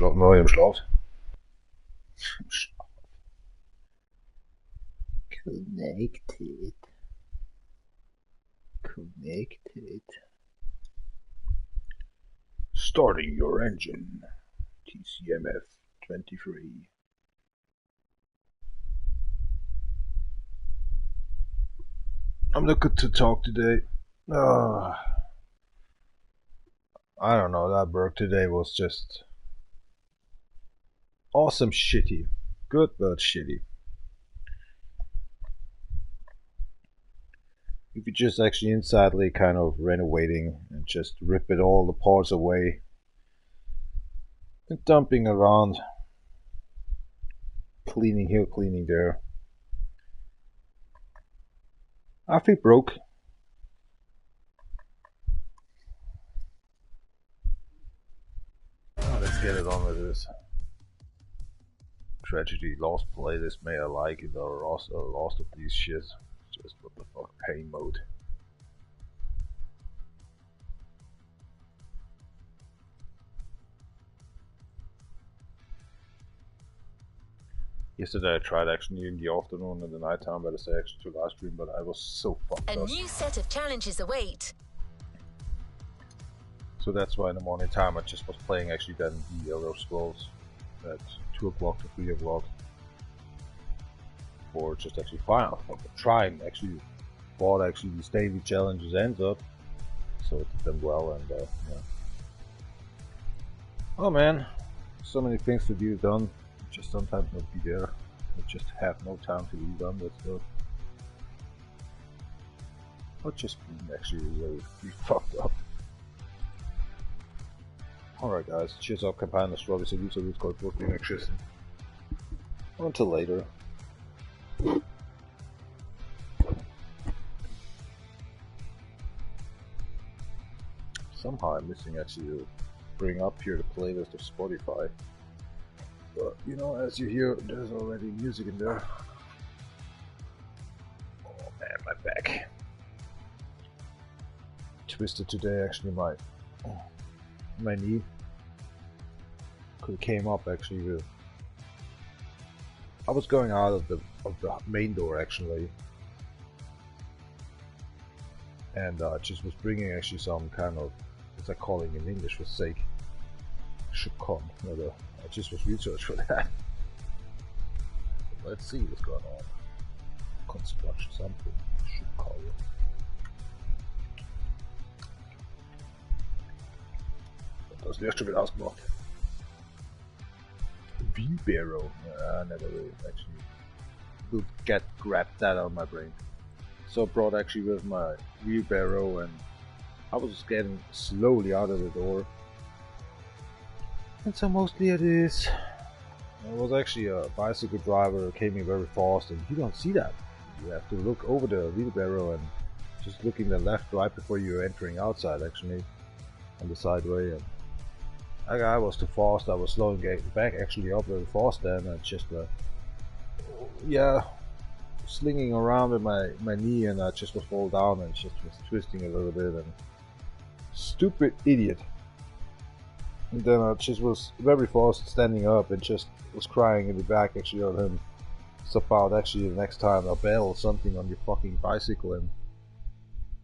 Neu im Schlaf. Connected. Starting your engine. TC.MF.23. I'm looking to talk today. I don't know, that work today was just awesome shitty. Good but shitty. If you just actually insidely kind of renovating and just rip it all the parts away and dumping around, cleaning here, cleaning there. I feel broke. Oh, let's get it on with this. Tragedy, lost playlist, may I like it or lost of these shits. Just what the fuck, pain mode. Yesterday I tried actually in the afternoon and the night time, but I say actually to live stream, but I was so fucked up. A new set of challenges await. So that's why in the morning time I just was playing actually then the Elder Scrolls at 2 o'clock to 3 o'clock. Or just actually final. Trying actually bought actually these daily challenges ends up. So it did them well and yeah. Oh man, so many things to be done. Just sometimes not be there. I just have no time to be done that stuff. Or just being actually really fucked up. Alright guys, cheers up, Campana, Strawberry, Salusa, Root Code, Book, Electricity. Until later. Somehow I'm missing actually to bring up here the playlist of Spotify. But you know, as you hear, there's already music in there. Oh man, my back. Twisted today actually, my knee came up actually with. I was going out of the main door actually, and just was bringing actually some kind of, what's I calling in English for sake, should come. I just was research for that. Let's see what's going on. Construction something should call it. Das wäre schon wieder ausgemacht. D.R.O. I never really actually will grab that out of my brain. So I brought actually with my wheelbarrow and I was just getting slowly out of the door. And so mostly it is. It was actually a bicycle driver who came in very fast and you don't see that. You have to look over the wheelbarrow and just looking the left right before you're entering outside actually on the sideway. And I was too fast, I was slowing back actually up very fast then and just yeah, slinging around with my knee and I just was fall down and just was twisting a little bit and stupid idiot. And then I just was very fast standing up and just was crying in the back actually on him. It's about actually the next time a bell or something on your fucking bicycle and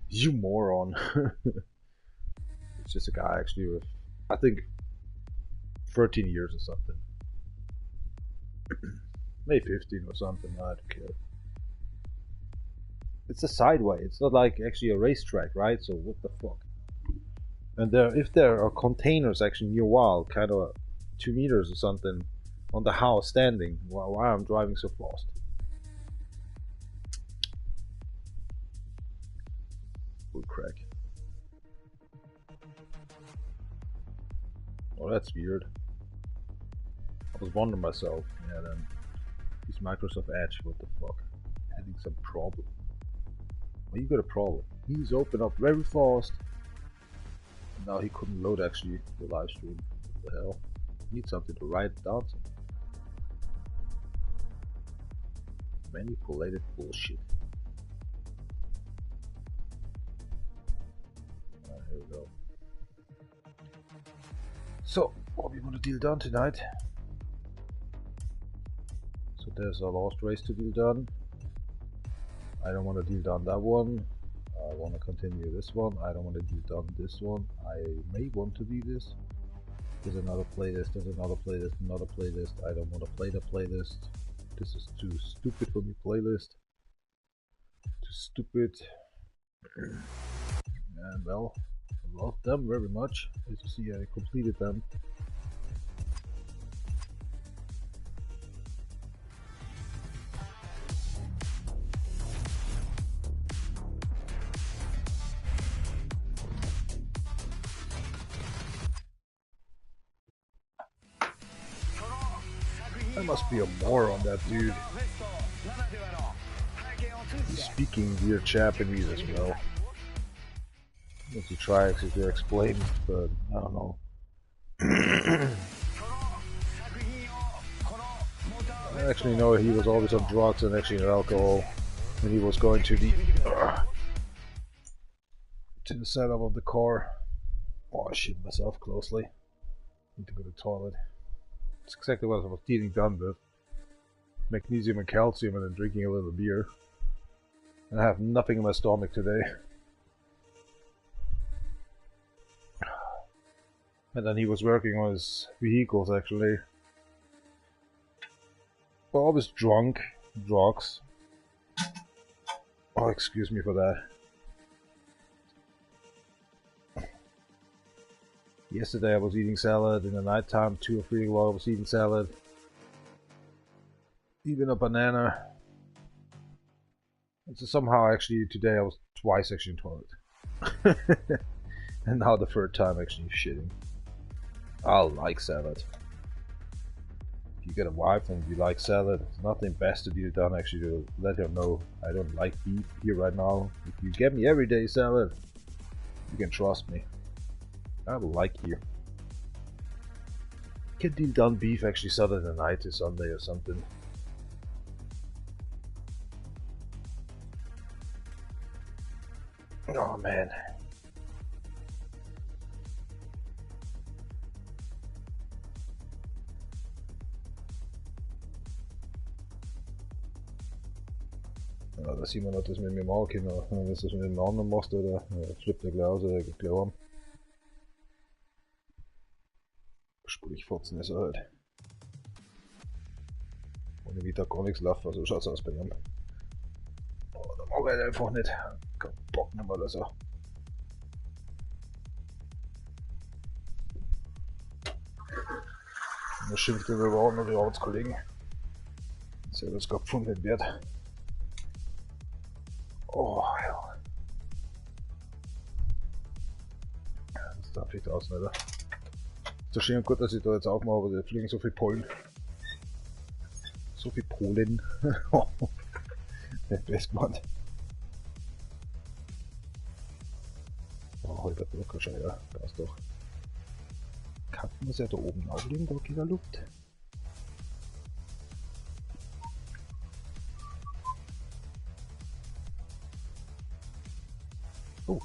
you moron. It's just a guy actually with, I think, 13 years or something. Maybe 15 or something, I don't care. It's a sideway, it's not like actually a racetrack, right? So what the fuck? And if there are containers actually near wall, kind of 2 meters or something, on the house standing, why I'm driving so fast? Bull crack. Oh, that's weird. I was wondering myself, yeah, then this Microsoft Edge, what the fuck? Having some problem. Well, you got a problem. He's opened up very fast. And now he couldn't load actually the live stream. What the hell? Need something to write down. Manipulated bullshit. Here we go. So what we want to deal done tonight. So there's a lost race to deal done. I don't want to deal done that one. I want to continue this one. I don't want to deal done this one. I may want to do this. There's another playlist, there's another playlist, another playlist. I don't want to play the playlist. This is too stupid for me, playlist. Too stupid. And well, I love them very much. As you see, I completed them. There must be a moron, that dude. He's speaking weird Japanese as well. Let's try actually to explain, but I don't know. I actually know he was always on drugs and actually on alcohol when he was going to the setup of the car. Oh, I shit myself closely. Need to go to the toilet. That's exactly what I was dealing done with. Magnesium and calcium and then drinking a little beer. And I have nothing in my stomach today. And then he was working on his vehicles actually. Well, always drunk, drugs. Oh, excuse me for that. Yesterday I was eating salad, in the night time 2 or 3 o'clock I was eating salad. Even a banana. And so somehow actually today I was twice actually in toilet. And now the third time actually shitting. I like salad. If you get a wife and you like salad, it's nothing best to do done actually to let her know I don't like beef here right now. If you get me everyday salad, you can trust me. I will like you. Can deal done beef actually Saturday night to Sunday or something. Oh man. Ja, da sieht man noch das mit mir auch, Kinder. Wenn du das mit dem anderen machst, oder flippt der gleich aus, oder geht gleich um. Sprich, Fotzen ist er halt. Ohne wieder gar nichts laufen, so schaut's aus bei ihm. Oh, da mag ich einfach nicht. Kein Bock mehr oder so. Da schimpft er über auch noch die Arbeitskollegen. Dass er das gar gefunden wird. Oh ja. Das darf ich draußen, oder? Ist doch schön und gut, dass ich da jetzt aufmache, aber da fliegen so viel Pollen. So viel Polen. Nicht best gemeint. Oh, heute Drucker schon, ja. Passt doch. Kann man es ja da oben auflegen, da geht der Luft. Oh,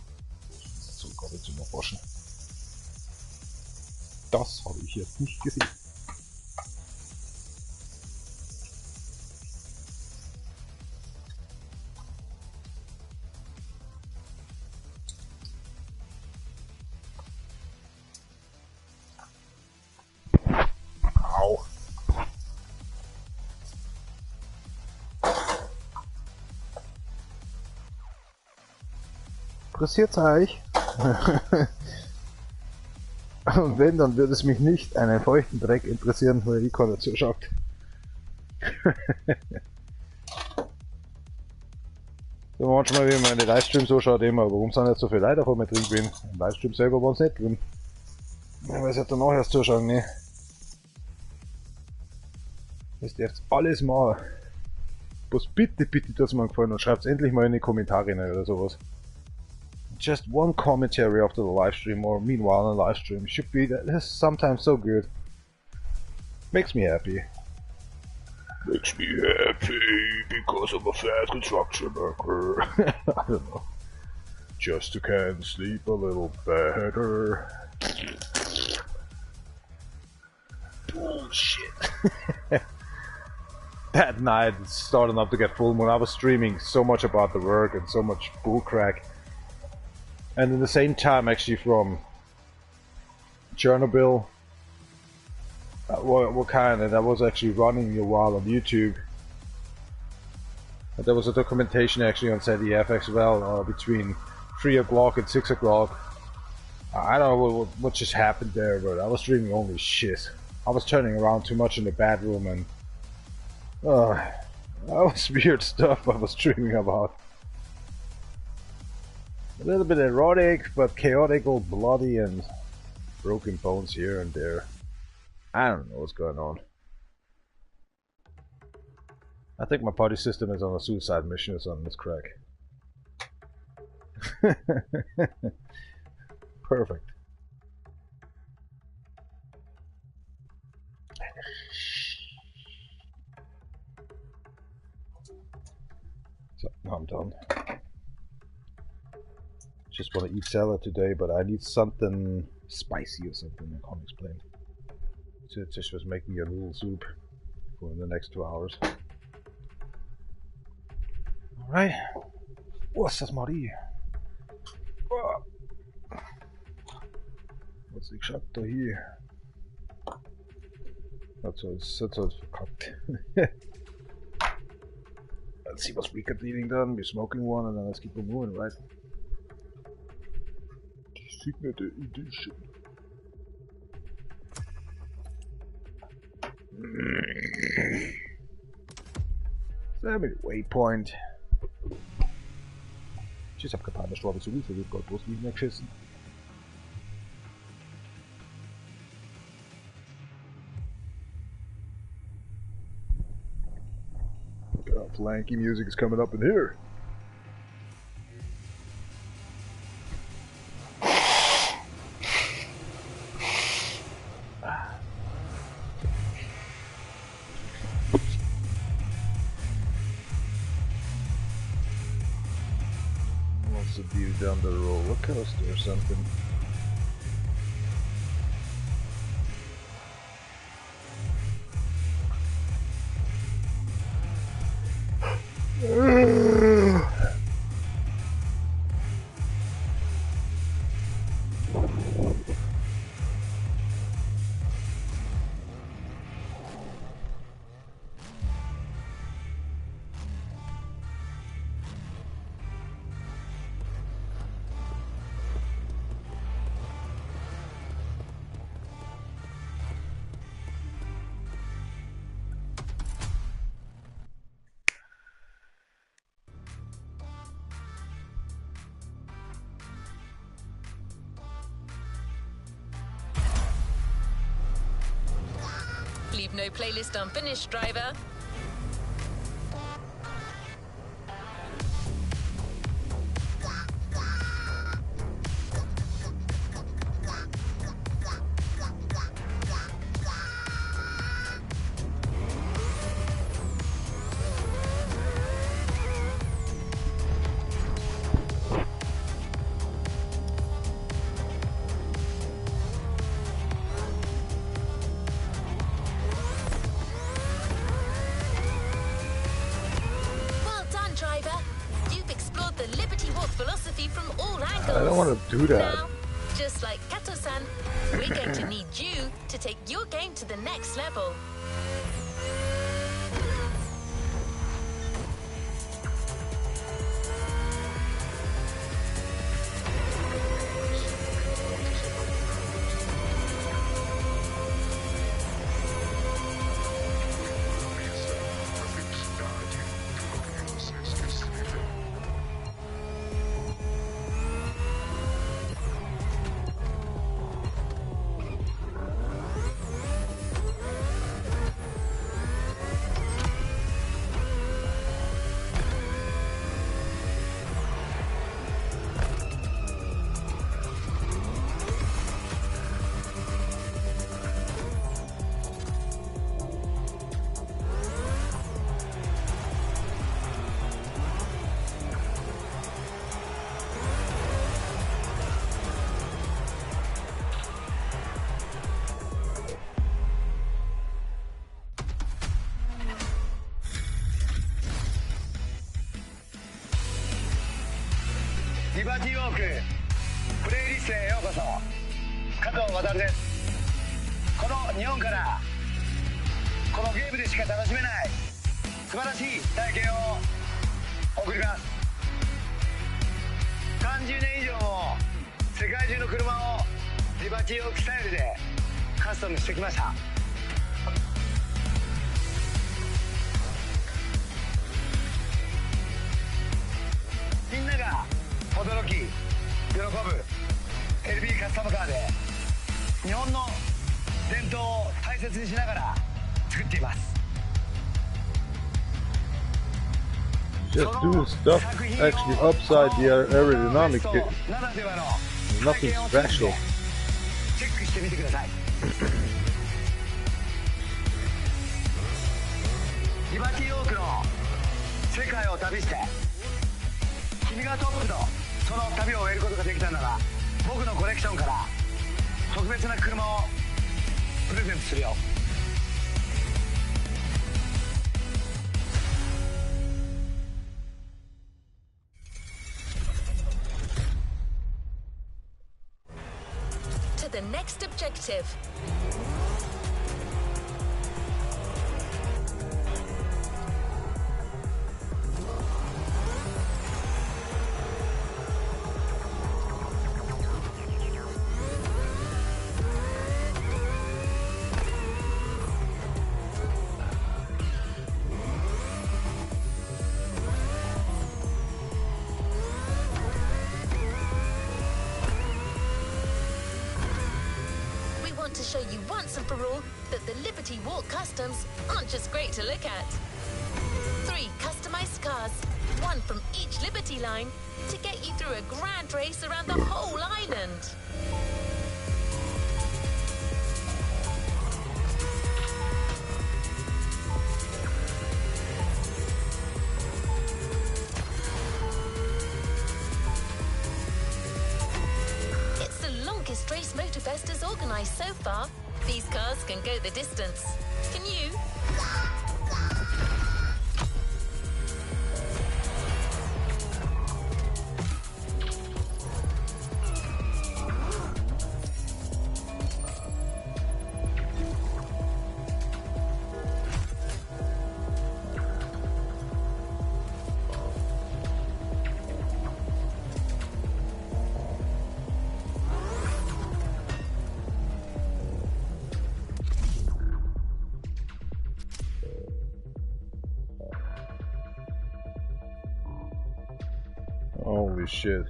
so kann ich noch waschen. Das habe ich jetzt nicht gesehen. Au. Interessiert's euch? Und wenn, dann würde es mich nicht einen feuchten Dreck interessieren, weil ich keiner zuschaut. So manchmal, wie man in den Livestream so schaut, immer, warum sind jetzt so viele Leute vor mir drin gewesen? Im Livestream selber waren es nicht drin. Weil sie danach erst zuschauen, ne? Das dürft alles machen. Was bitte, bitte, dass mir gefallen und schreibt endlich mal in die Kommentare rein oder sowas. Just one commentary after the live stream, or meanwhile on the live stream, should be that's sometimes so good. Makes me happy. Makes me happy because I'm a fat construction worker. I don't know. Just to can sleep a little better. that night, it's starting up to get full moon. I was streaming so much about the work and so much bullcrack. And in the same time, actually, from Chernobyl, and I was actually running a while on YouTube. And there was a documentation actually on ZDF as well, between 3 o'clock and 6 o'clock. I don't know what just happened there, but I was streaming only shit. I was turning around too much in the bathroom, and that was weird stuff I was streaming about. A little bit erotic, but chaotic, all bloody, and broken bones here and there. I don't know what's going on. I think my party system is on a suicide mission or something. This crack. Perfect. So now I'm done. Just want to eat salad today, but I need something spicy or something. I can't explain. So it just was making a noodle soup for the next 2 hours. Alright. What's das Marie? What's exakt hier? That's what's verkackt. Let's see what's weekend eating done. We're smoking one and then let's keep on moving, right? Signature edition. Family waypoint. Tjus, heb ik een paar besloten zo niet, dus ik kan het niet meer gissen. Flanky music is coming up in here. Wants to view down the roller coaster or something. Leave no playlist unfinished, driver. I don't want to do that. Now, just like Kato-san, we're going to need you to take your game to the next level. バティウォークプレイリストへようこそ。加藤渉です。この日本からこのゲームでしか楽しめない素晴らしい体験を送ります。30年以上も世界中の車をリバティウォークスタイルでカスタムしてきました。みんなが驚き喜ぶ LB カスタムカーで日本の伝統を大切にしながら作っています。 Just doing stuff actually upside the aerodynamic. Nothing special. チェックしてみてください。リバティウォークの世界を旅して君がトップとその旅を終えることができたなら僕のコレクションから特別な車をプレゼントするよ。To the next objective. To show you once and for all that the Liberty Walk Customs aren't just great to look at. 3 customized cars, one from each Liberty line, to get you through a grand race around the whole island. Race Motorfest has organised so far. These cars can go the distance. Can you? Holy shit.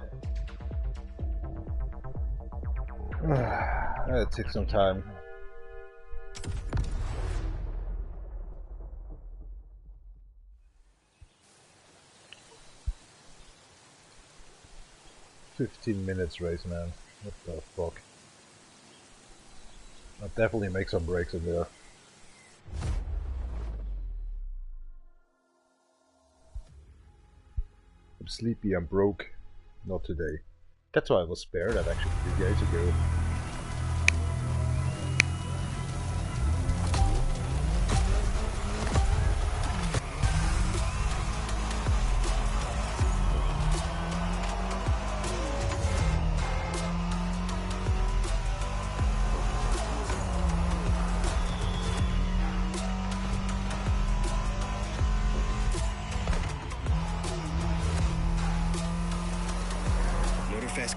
That took some time. $15 race, man. What the fuck? I'll definitely make some breaks in there. I'm sleepy, I'm broke. Not today. That's why I was spared that actually 3 days ago.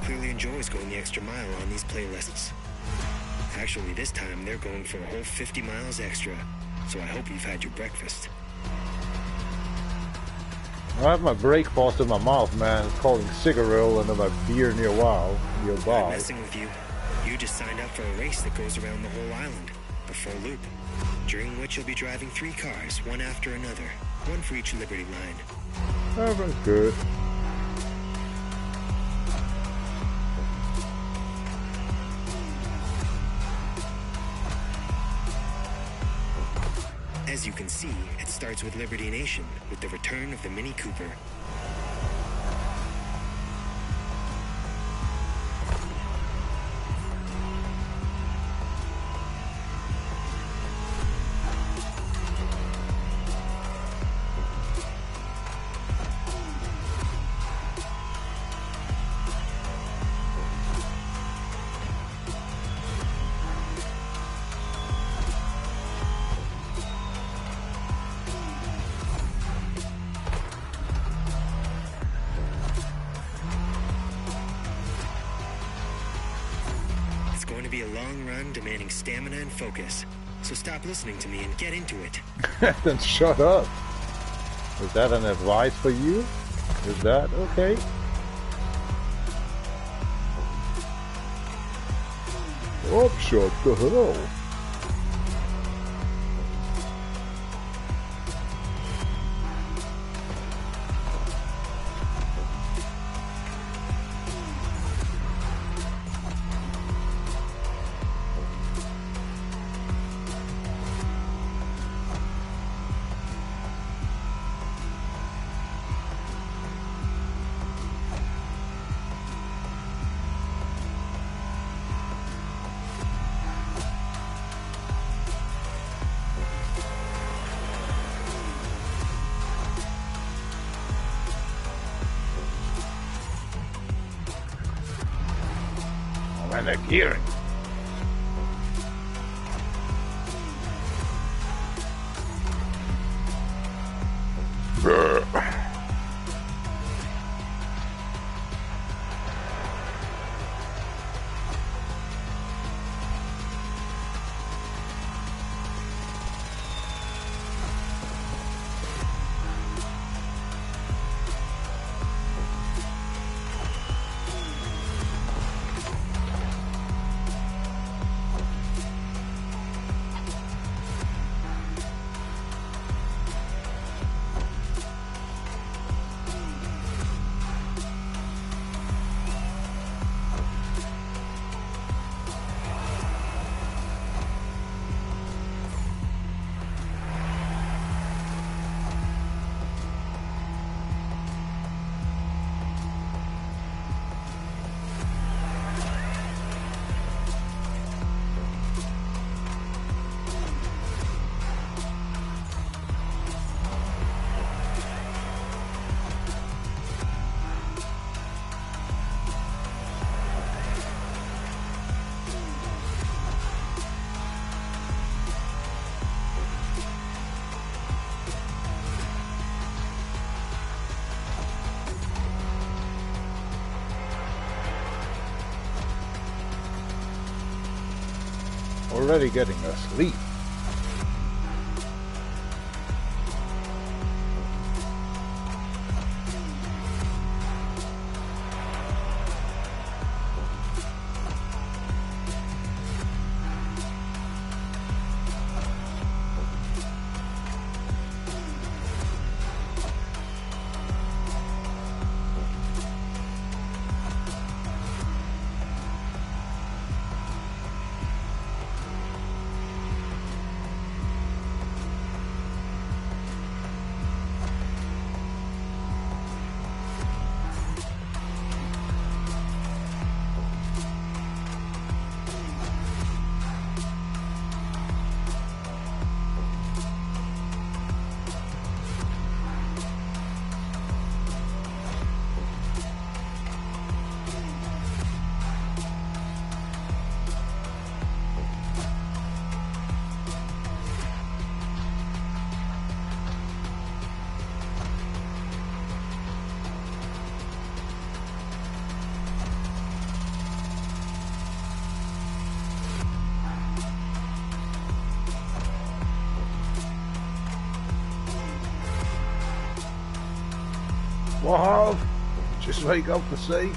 Clearly enjoys going the extra mile on these playlists. Actually, this time they're going for a whole 50 miles extra, so I hope you've had your breakfast. I have my break fast in my mouth, man. It's calling cigarette and then my beer nearby. I'm messing with you. You just signed up for a race that goes around the whole island, the full loop, during which you'll be driving 3 cars, one after another, one for each Liberty line. That was good. As you can see, it starts with Liberty Nation, with the return of the Mini Cooper. run demanding stamina and focus. So stop listening to me and get into it. Then shut up. Is that an advice for you? Is that okay? Oh, shut the hell. And the gearing. Already getting asleep. What? Just wake up for sake.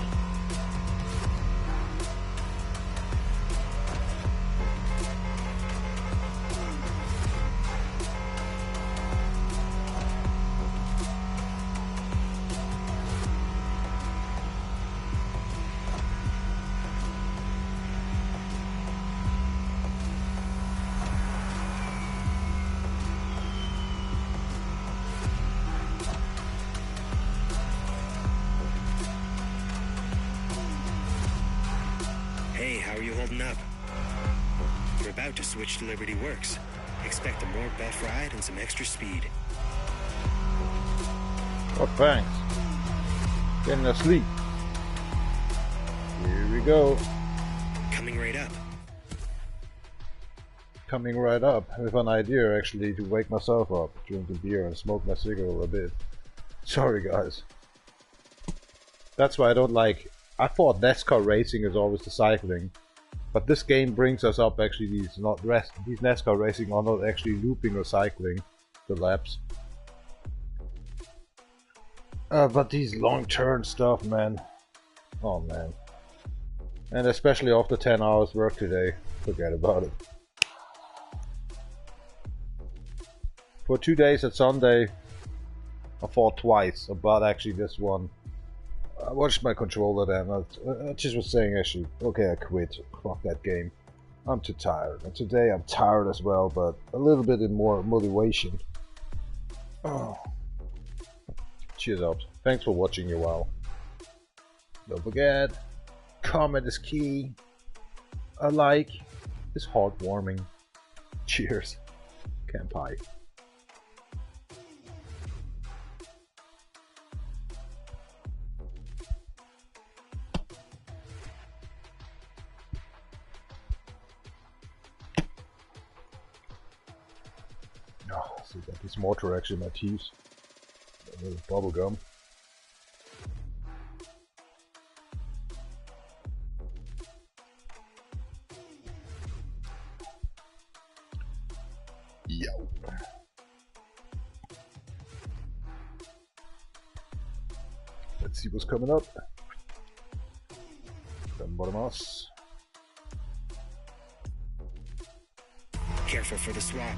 How are you holding up? We're about to switch to Liberty Works. Expect a more buff ride and some extra speed. Oh, thanks. Getting asleep. Here we go. Coming right up. Coming right up with an idea actually to wake myself up, drink the beer and smoke my cigarette a bit. Sorry guys. That's why I don't like... I thought NASCAR racing is always the cycling, But this game brings us up actually these NASCAR racing are not actually looping or cycling the laps. But these long turn stuff, man. Oh man. And especially after 10 hours work today, forget about it. For 2 days at Sunday, I fought twice, but actually this one, I watched my controller then, I just was saying actually, okay, I quit, fuck that game. I'm too tired, and today I'm tired as well, but a little bit more motivation. Oh. Cheers up. Thanks for watching your WoW. Don't forget, comment is key. A like is heartwarming. Cheers. Kampai. Oh, see, got this mortar actually in my teeth. A little bubble gum. Yo. Let's see what's coming up. Vamos. Careful for the swap.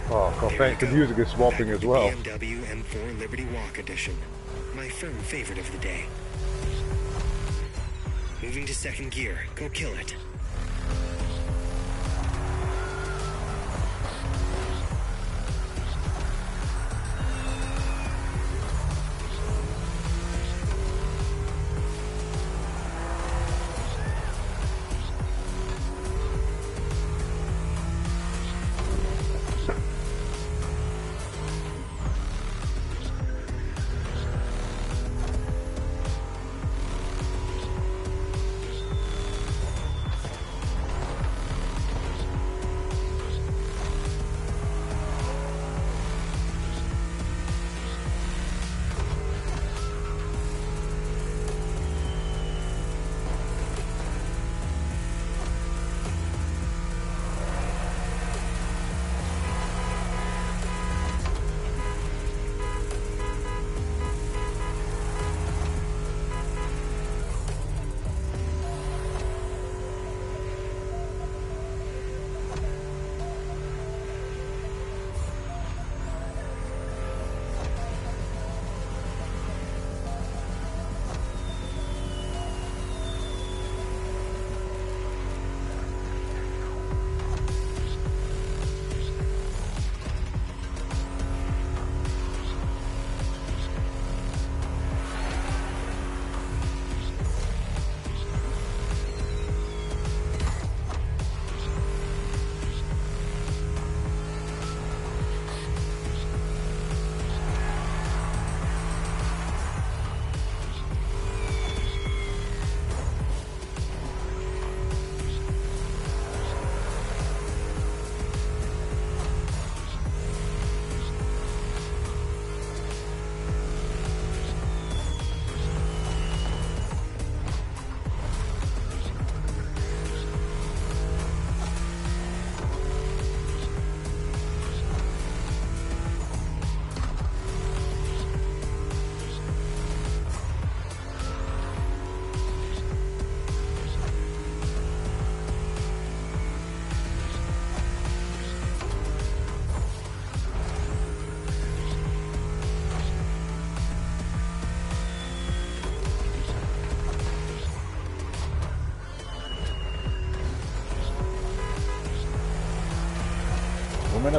Oh, thanks. The music is swapping as well. BMW M4 Liberty Walk Edition. My firm favorite of the day. Moving to second gear. Go kill it.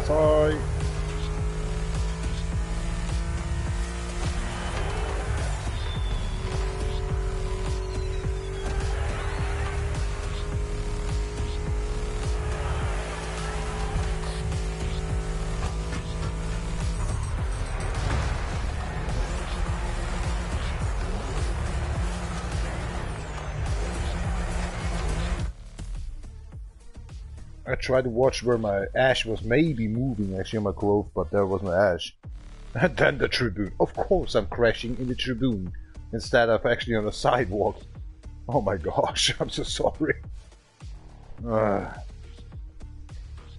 Sorry. I tried to watch where my ash was maybe moving actually on my growth, but there was no ash. And then the tribune. Of course I'm crashing in the tribune instead of actually on the sidewalk. Oh my gosh, I'm so sorry.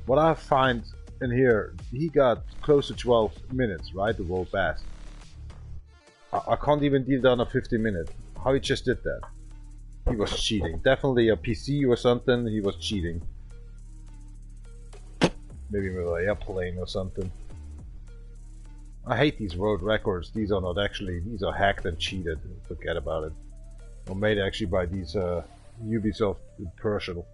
What I find in here, he got close to 12 minutes, right? The world best. I can't even deal down a 50 minute. How he just did that? He was cheating. Definitely a PC or something, he was cheating. Maybe with an airplane or something. I hate these world records. These are not actually, these are hacked and cheated. Forget about it. Or made actually by these Ubisoft personal.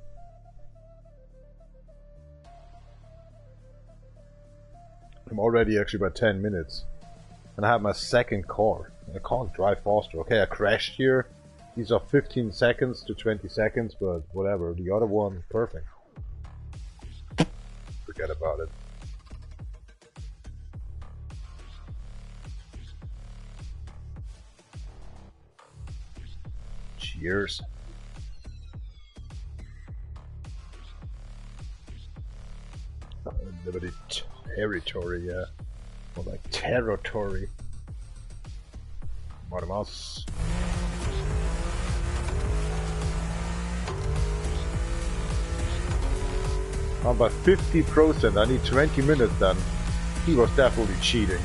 I'm already actually by 10 minutes. And I have my second car. I can't drive faster. Okay, I crashed here. These are 15 seconds to 20 seconds, but whatever. The other one, perfect. Forget about it. Cheers. Liberty territory, yeah. More like territory. Vamos. I'm by 50%. I need 20 minutes then. He was definitely cheating.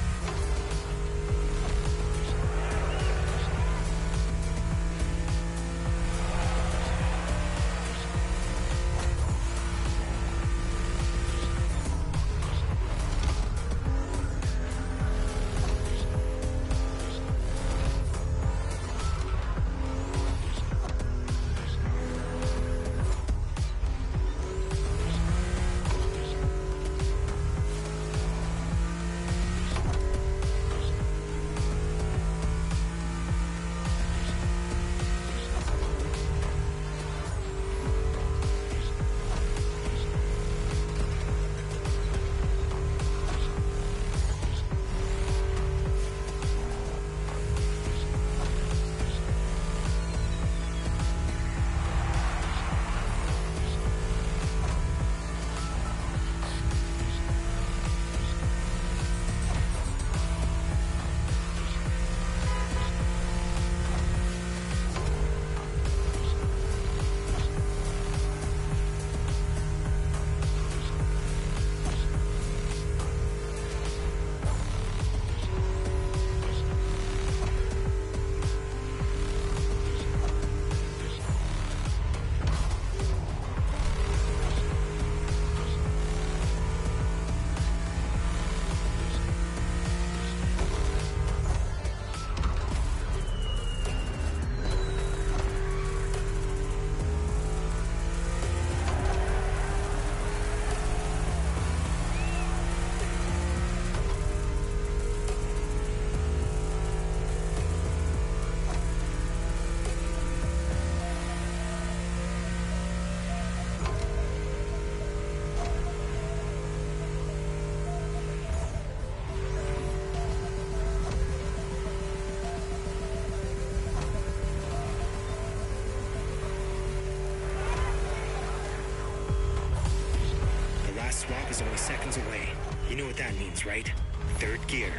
Swap is only seconds away. You know what that means, right? Third gear.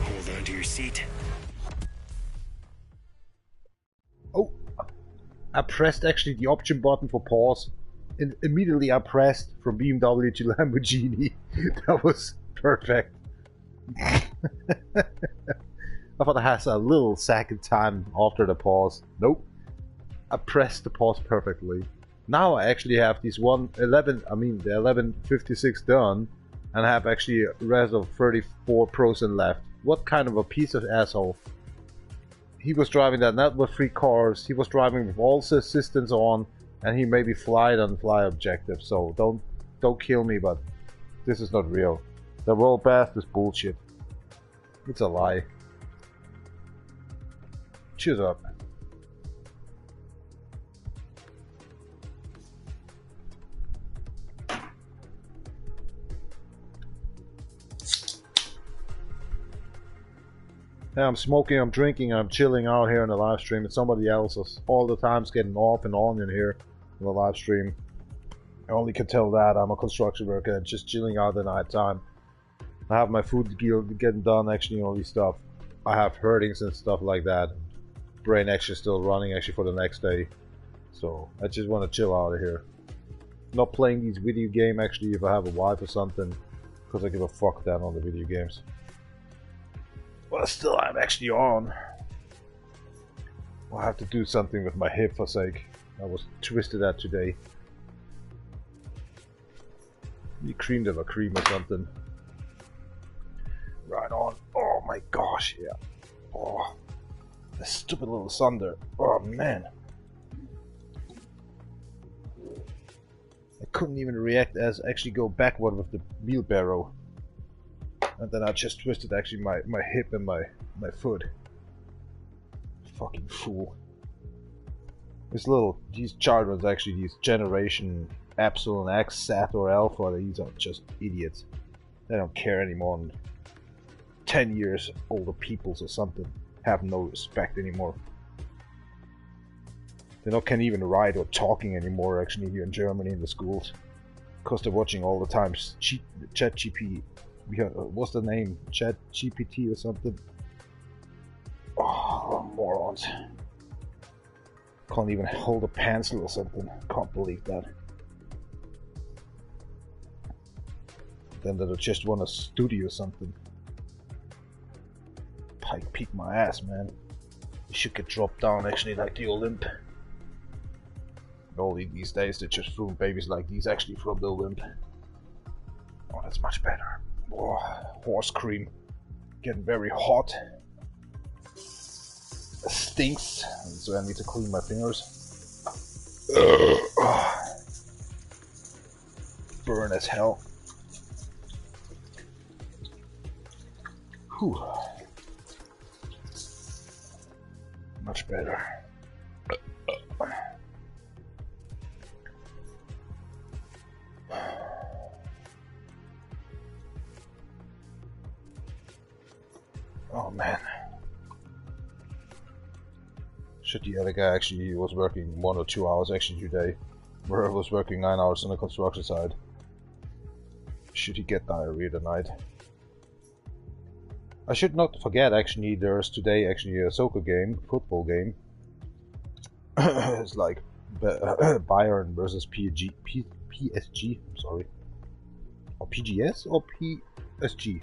Hold on to your seat. Oh, I pressed actually the option button for pause, and immediately I pressed from BMW to Lamborghini. That was perfect. I thought it has a little second time after the pause. Nope. I pressed the pause perfectly. Now I actually have these the 1156 done, and I have actually a rest of 34% left. What kind of a piece of asshole. He was driving that not with 3 cars, he was driving with all the assistants on, and he maybe flied on fly objective, so don't kill me, but this is not real. The world best is bullshit. It's a lie. Cheers up. Yeah, I'm smoking, I'm drinking, I'm chilling out here in the live stream, and somebody else is all the times getting off and on in here. in the live stream. I only can tell that I'm a construction worker and just chilling out the night time. I have my food getting done, actually, all this stuff. I have herdings and stuff like that. Brain actually still running actually for the next day. So I just want to chill out of here. Not playing these video games actually if I have a wife or something, because I give a fuck then on the video games. But still I'm actually on. I'll have to do something with my hip for sake. I was twisted at today. You creamed of a cream or something. Right on. Oh my gosh, yeah. Oh, the stupid little sun there. Oh man. I couldn't even react as actually go backward with the wheelbarrow. And then I just twisted actually my hip and my foot. Fucking fool. These children actually, these generation Epsilon, X, Sat or Alpha, these are just idiots. They don't care anymore. 10 years older peoples or something have no respect anymore. They can't even write or talking anymore actually here in Germany in the schools. Because they're watching all the time ChatGPT. What's the name? ChatGPT or something? Oh, morons. Can't even hold a pencil or something. Can't believe that. Then they just want a studio or something. Pike peek my ass, man. You should get dropped down actually like the Olymp. All these days they're just throwing babies like these actually from the Olymp. Oh, that's much better. Oh, horse cream. Getting very hot. It stinks. So I need to clean my fingers. Burn as hell. Whew. Much better. Oh man. Shit, the other guy actually was working 1 or 2 hours actually today, where I was working 9 hours on the construction side. Should he get diarrhea tonight? I should not forget actually there's today actually a soccer game, football game. It's like Bayern versus PSG, I'm sorry. Or PGS or PSG?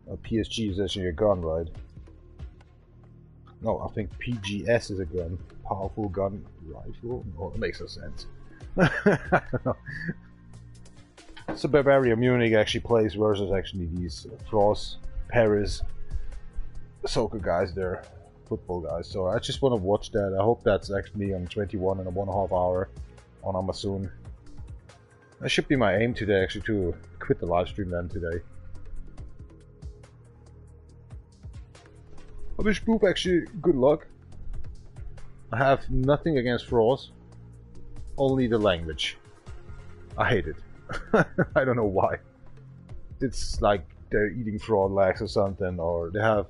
PSG is actually a gun, right? No, I think PGS is a gun. Powerful gun rifle? No, it makes no sense. I don't know. So Bavaria Munich actually plays versus actually these France, Paris soccer guys there, football guys. So I just want to watch that. I hope that's actually on 21 in a 1.5 hour on Amazon. That should be my aim today actually, to quit the live stream then today. I wish Boop actually good luck. I have nothing against France, only the language. I hate it. I don't know why. It's like they're eating frog legs or something, or there are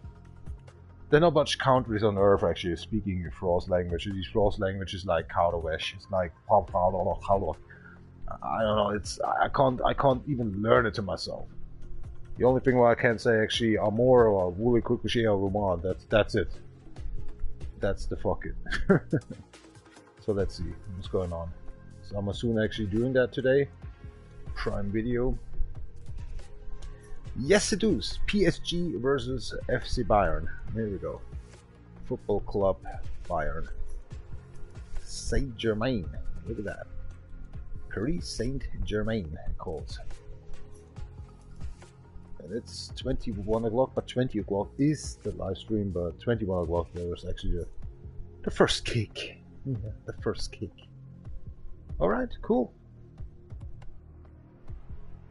not much countries on earth actually speaking Frost language. These Frost languages like Kaudowesh, it's like I don't know, I can't even learn it to myself. The only thing I can say actually Amor or Wooly Kukushia Roman, that's it. That's the fuck it. So let's see what's going on. So I'm soon actually doing that today. Prime Video. Yes it is. PSG versus FC Bayern. Here we go. Football Club Bayern. Saint Germain. Look at that. Paris Saint Germain calls. And it's 21 o'clock, but 20 o'clock is the live stream, but 21 o'clock there was actually the first kick. Yeah, the first kick. Alright, cool.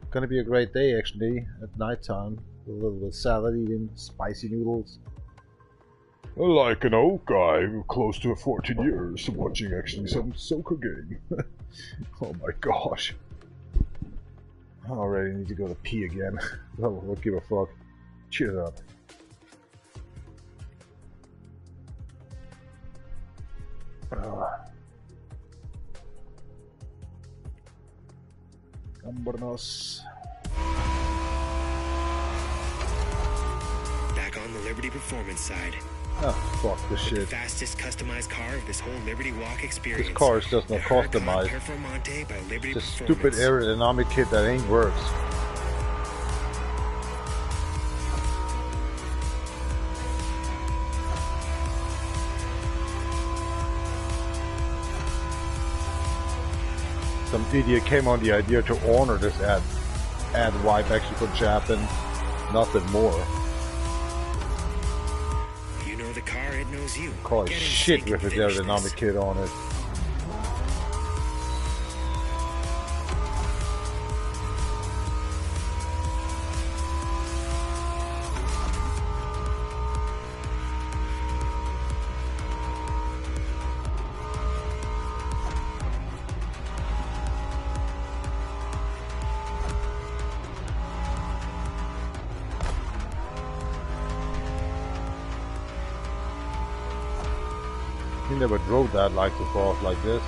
Gonna be a great day actually at night time. A little bit of salad eating, spicy noodles. Like an old guy close to 14 years watching actually some soccer game. Oh my gosh. I already need to go to pee again. I don't give a fuck. Cheers up. else? Back on the Liberty Performance side. Oh, fuck this With the shit. fastest customized car of this whole Liberty Walk experience. This car is just not the R.I.P customized. Performante by Liberty This Performance. stupid aerodynamic kit that ain't works. Some idiot came on the idea to honor this ad wipe actually for Japan. Nothing more. You know the car, it knows you. Call it Get in shit sync with and its finish aerodynamic this. kit on it. He never drove that like so fast like this.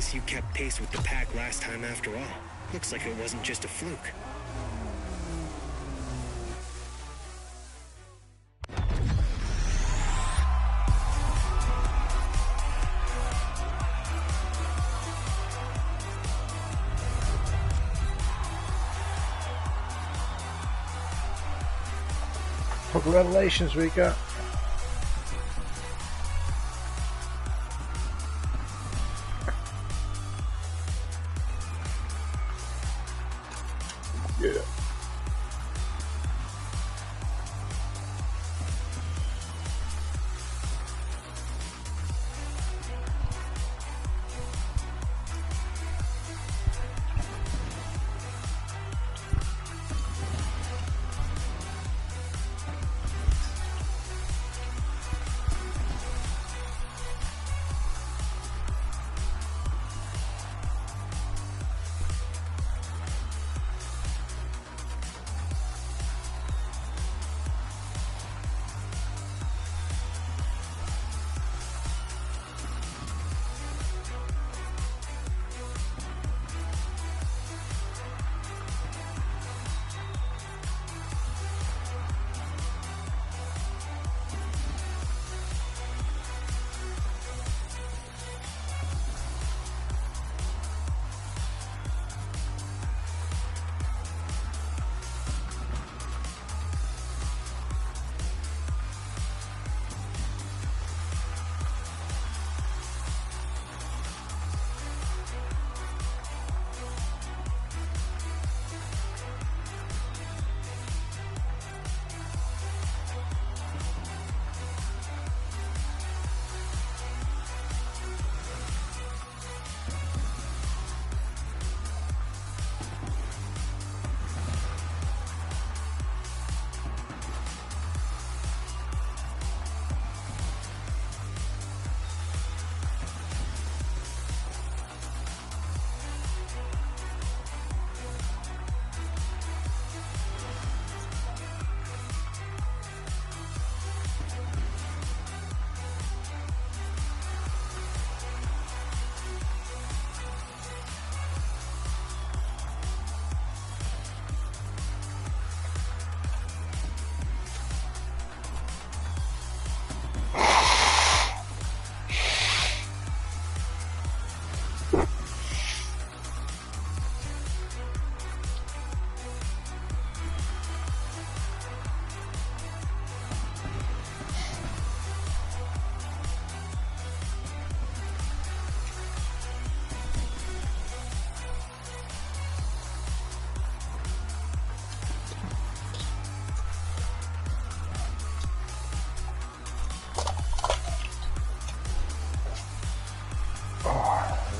guess you kept pace with the pack last time after all. Looks like it wasn't just a fluke. Congratulations, Rika. Yeah.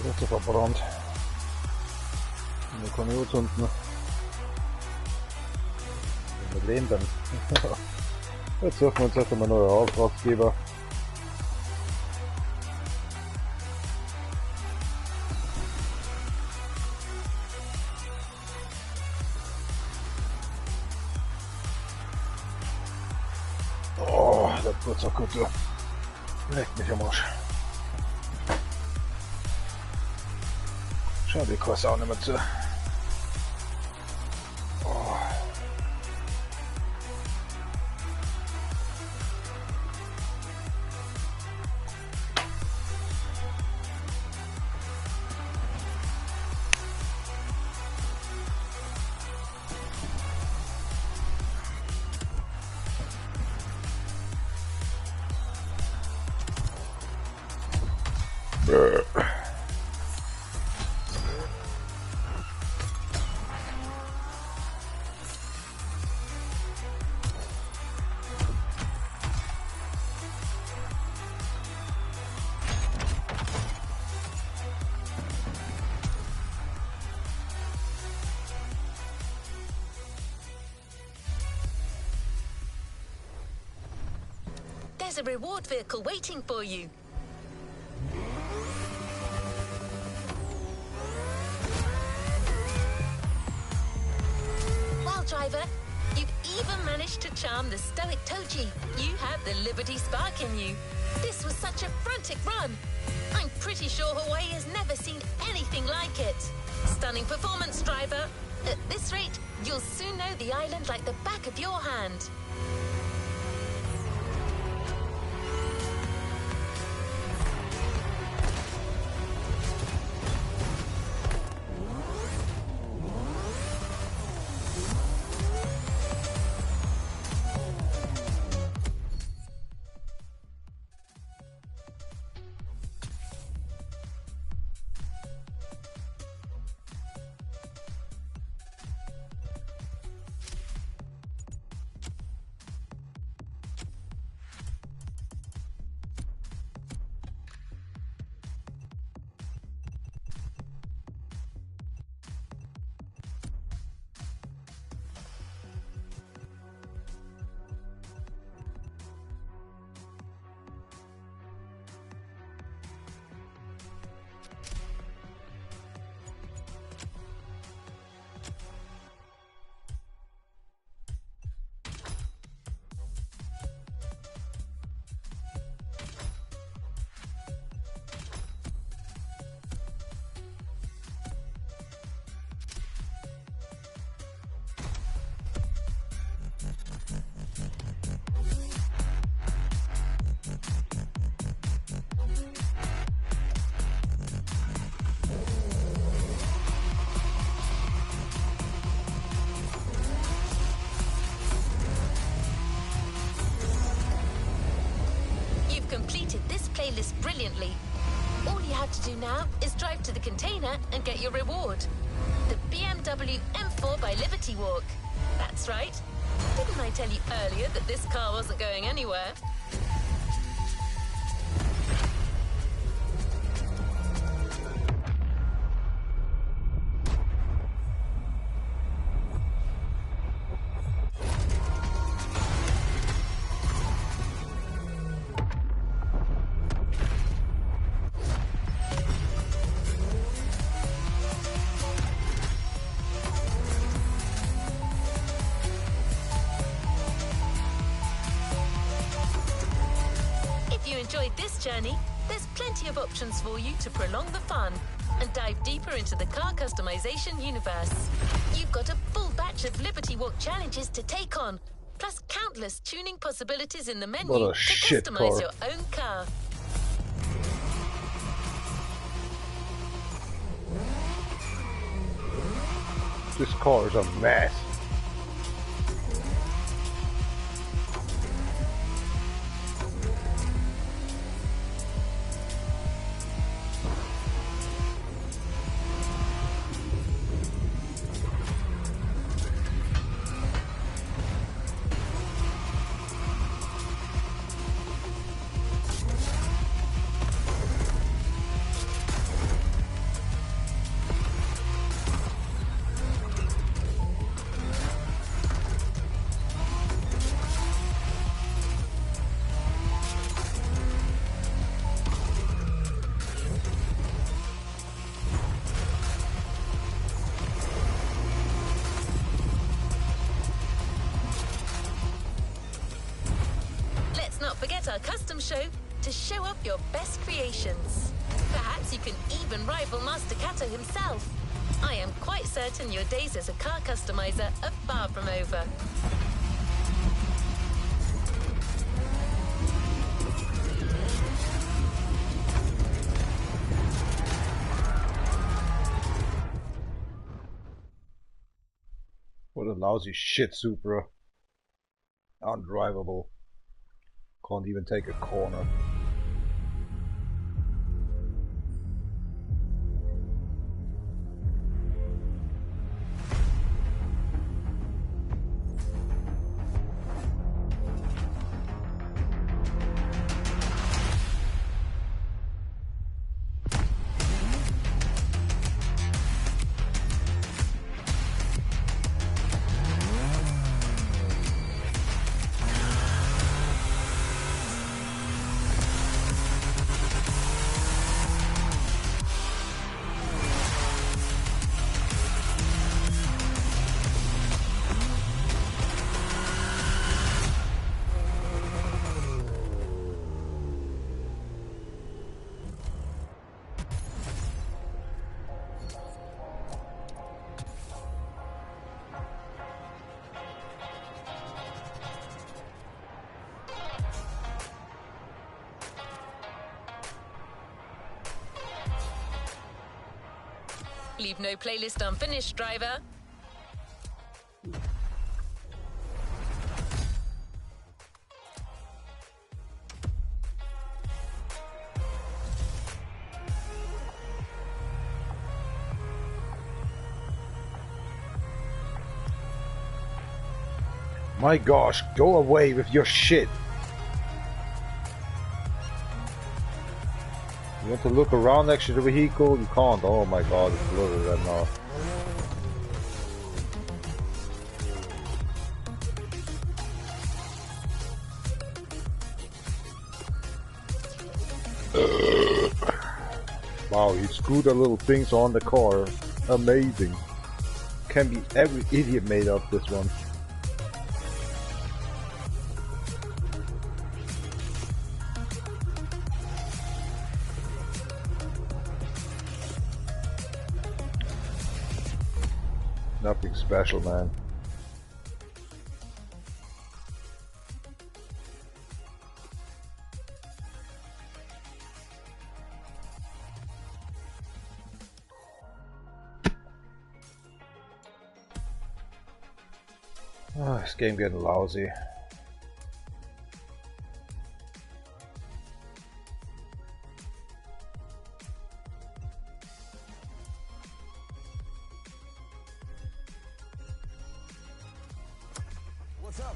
Jetzt verbrannt. Da kann ich auch unten mit Leben dann. Jetzt suchen wir uns erst einmal neue Auftraggeber. Oh, der Putzerkutter leckt mich am Arsch. Schau die Kosse auch nicht mehr zu. Oh. There's a reward vehicle waiting for you. Well, driver, you've even managed to charm the stoic Toji. You have the Liberty spark in you. This was such a frantic run. I'm pretty sure Hawaii has never seen anything like it. Stunning performance, driver. At this rate, you'll soon know the island like the back of your hand. Completed this playlist brilliantly. All you have to do now is drive to the container and get your reward. The BMW M4 by Liberty Walk. That's right. Didn't I tell you earlier that this car wasn't going anywhere? Enjoyed this journey, there's plenty of options for you to prolong the fun and dive deeper into the car customization universe. You've got a full batch of Liberty Walk challenges to take on, plus countless tuning possibilities in the menu to customize your own car. This car is a mess. Our custom show to show off your best creations. Perhaps you can even rival Master Kato himself. I am quite certain your days as a car customizer are far from over. What a lousy shit Supra. Undrivable. Can't even take a corner. Leave no playlist unfinished, driver. My gosh, go away with your shit. You want to look around next to the vehicle? You can't. Oh my god, it's loaded right now. Wow, he screwed the little things on the car. Amazing. Can be every idiot made up this one. Nothing special, man. Oh, this game getting lousy. What's up?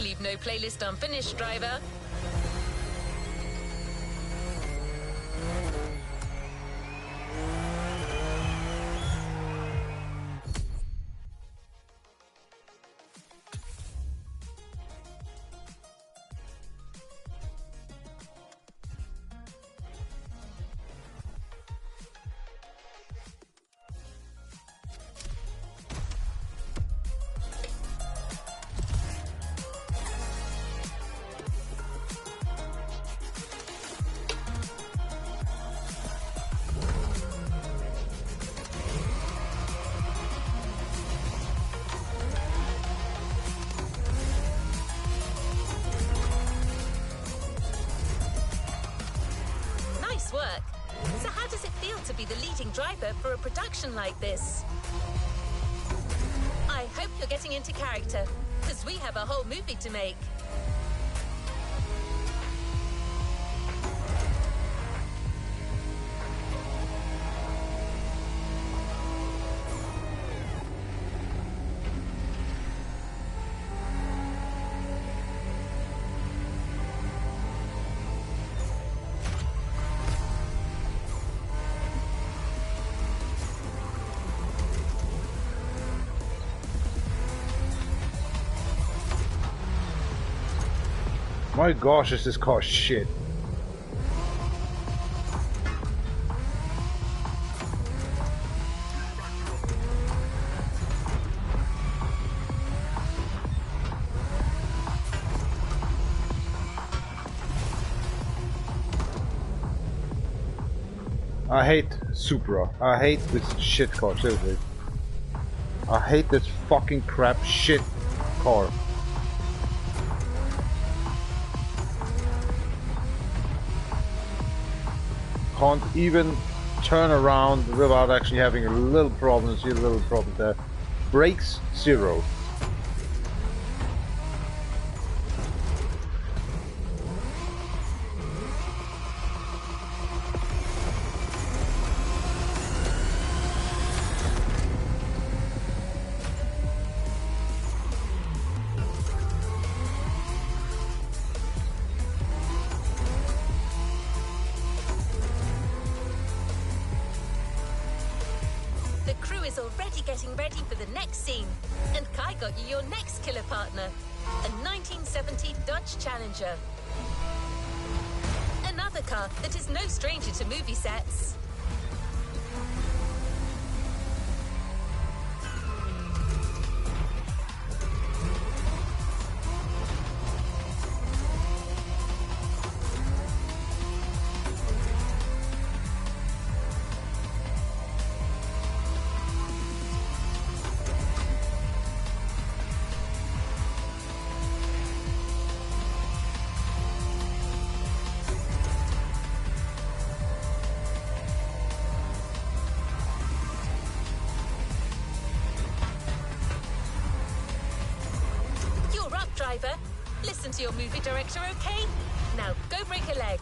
Leave no playlist unfinished, driver. Nice work. So how does it feel to be the leading driver for a production like this? I hope you're getting into character, because we have a whole movie to make. My gosh, is this car shit. I hate Supra. I hate this shit car, seriously. I hate this fucking crap shit car. Can't even turn around without actually having a little problem. See a little problem there. Brakes, zero. The crew is already getting ready for the next scene, and Kai got you your next killer partner, a 1970 Dodge Challenger. Another car that is no stranger to movie sets. driver. Listen to your movie director, okay? Now, go break a leg.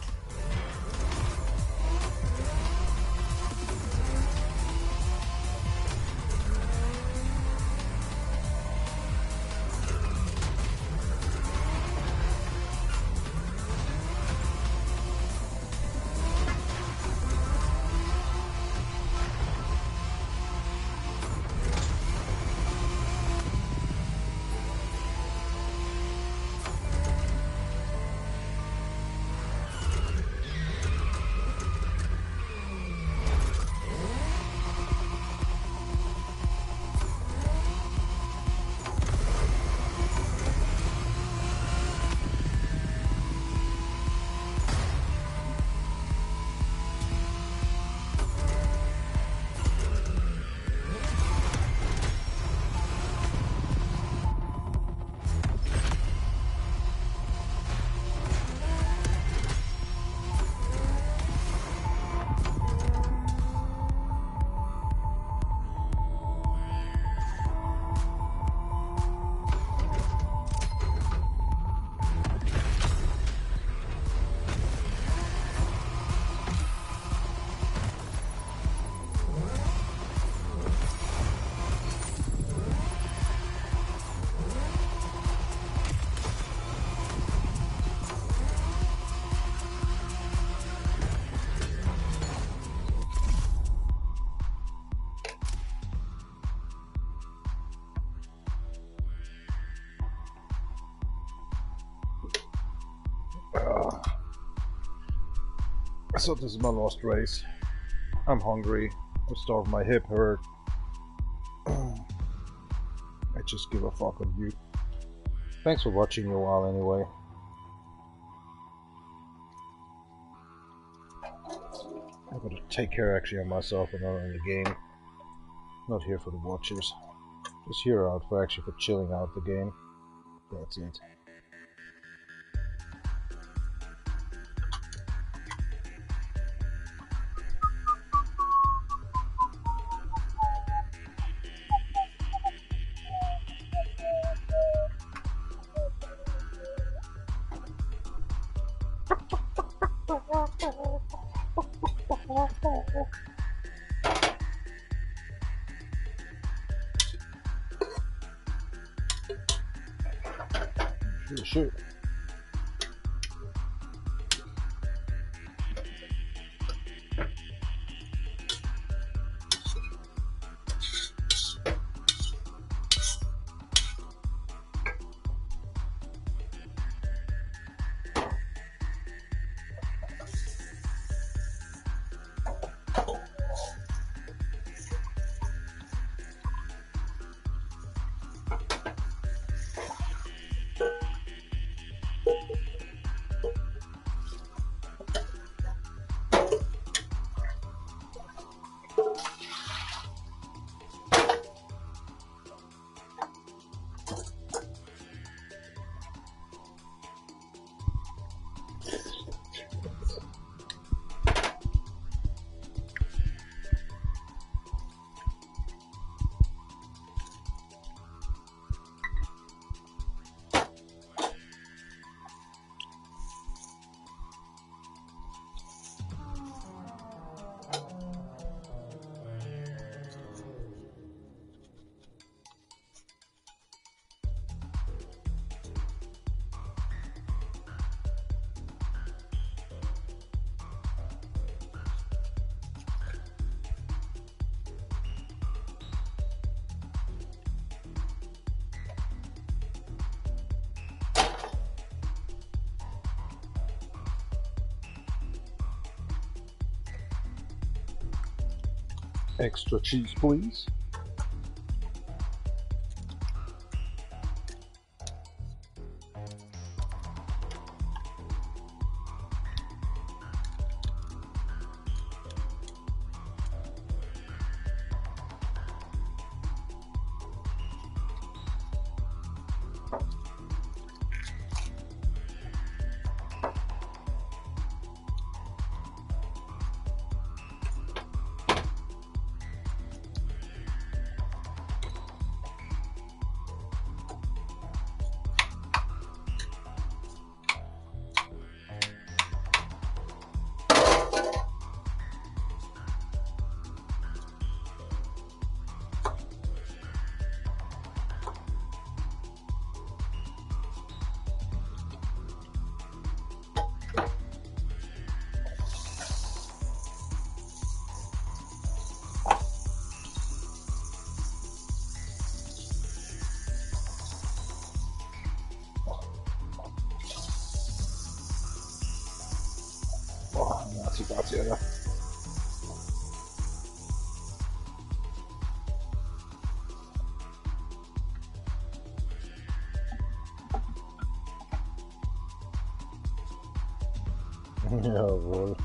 So this is my last race. I'm hungry. I'm starving. My hip hurt. I just give a fuck on you. Thanks for watching a while anyway. I'm gonna take care actually of myself and not on the game. Not here for the watchers. Just here out for actually for chilling out the game. That's it. Sure. Extra cheese, please. Dacia, ja. Jawohl.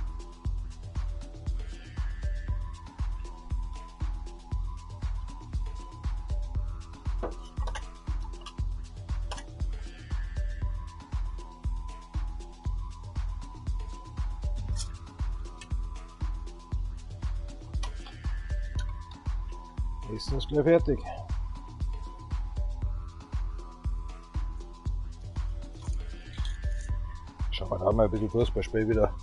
Essen ist gleich fertig. Schauen wir da mal ein bisschen kurz bei Spiel wieder.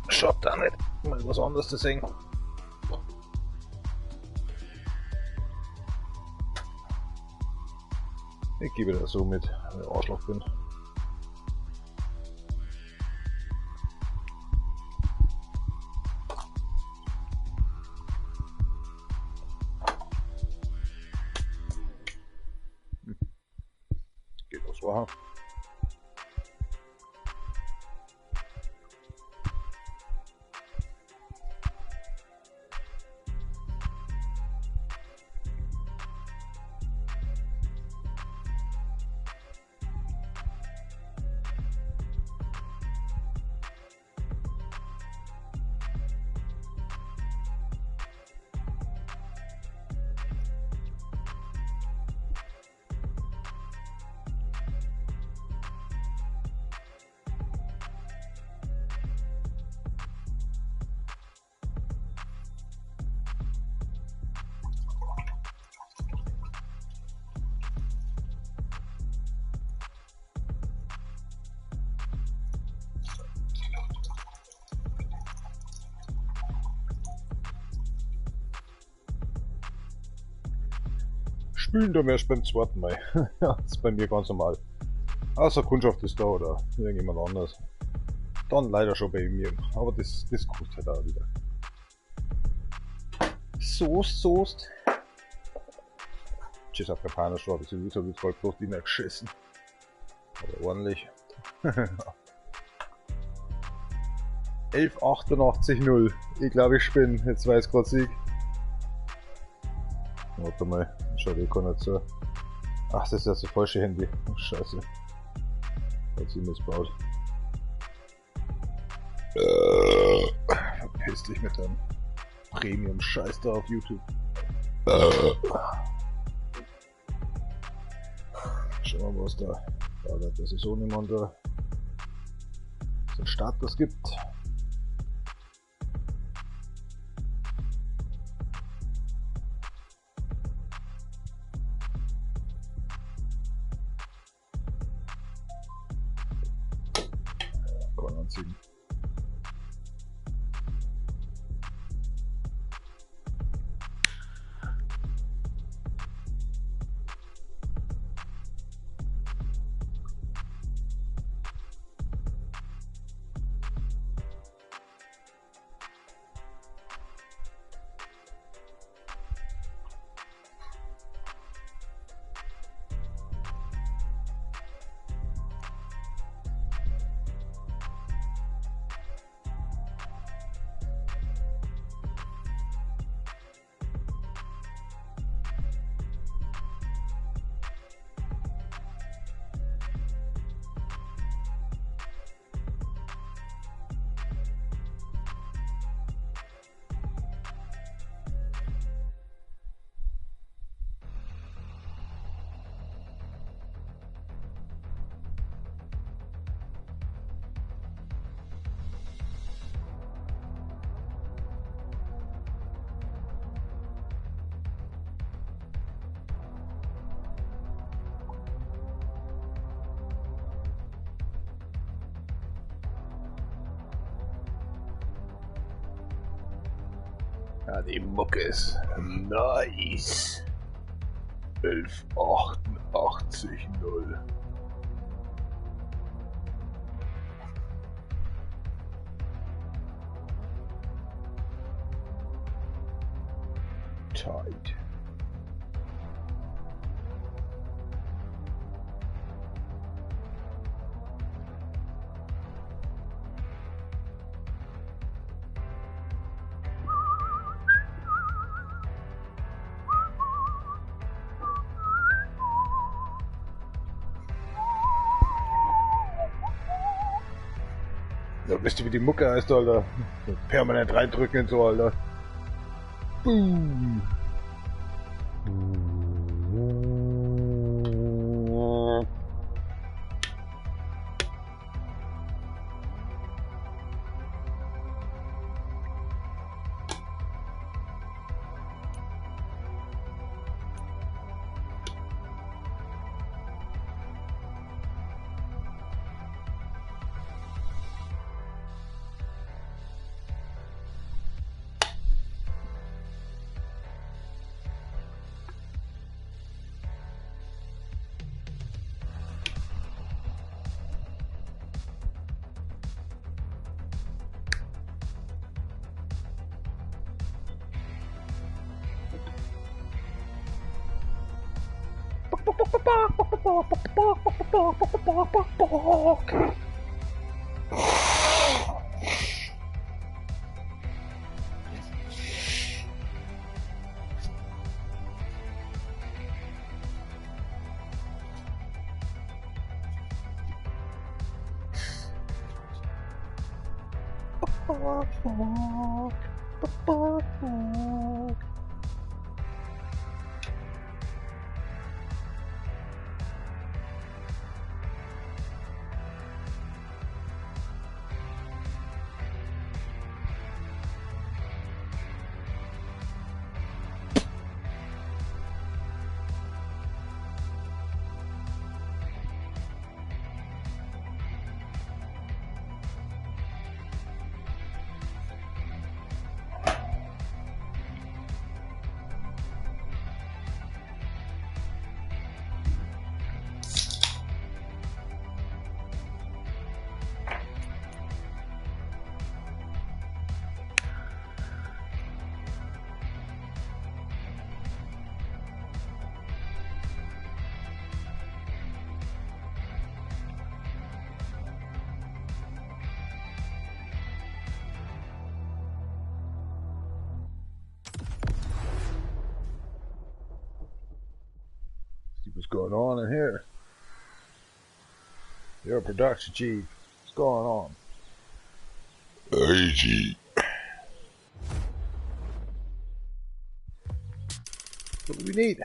Schaut da nicht mal was anderes zu sehen. Ich gebe das so mit, wenn ich Arschloch bin. Geht das so. Spülen da erst beim zweiten Mal. Ja, das ist bei mir ganz normal. Außer Kundschaft ist da oder irgendjemand anders. Dann leider schon bei mir. Aber das kommt halt auch wieder. Soest. Tschüss auf Japaner schon, das ist jetzt halt bloß die nicht geschissen. Aber ordentlich. 11.88.0. Ich glaube ich spinne. Jetzt weiß gerade Sieg. Warte mal, schaut eh gar nicht so. Ach, das ist ja das falsche Handy. Oh, Scheiße. Hat sie missbaut. Verpiss dich mit deinem Premium-Scheiß da auf YouTube. Schauen wir mal, was da wird. Das ist auch niemand da. So ein Start das gibt. Kann anziehen. Ja, die Mucke ist nice. 11.88.0. Tight. Da wisst ihr, wie die Mucke heißt, Alter. Permanent reindrücken und so, Alter. Boom. What's going on in here? You're a production chief. What's going on? AG. What do we need?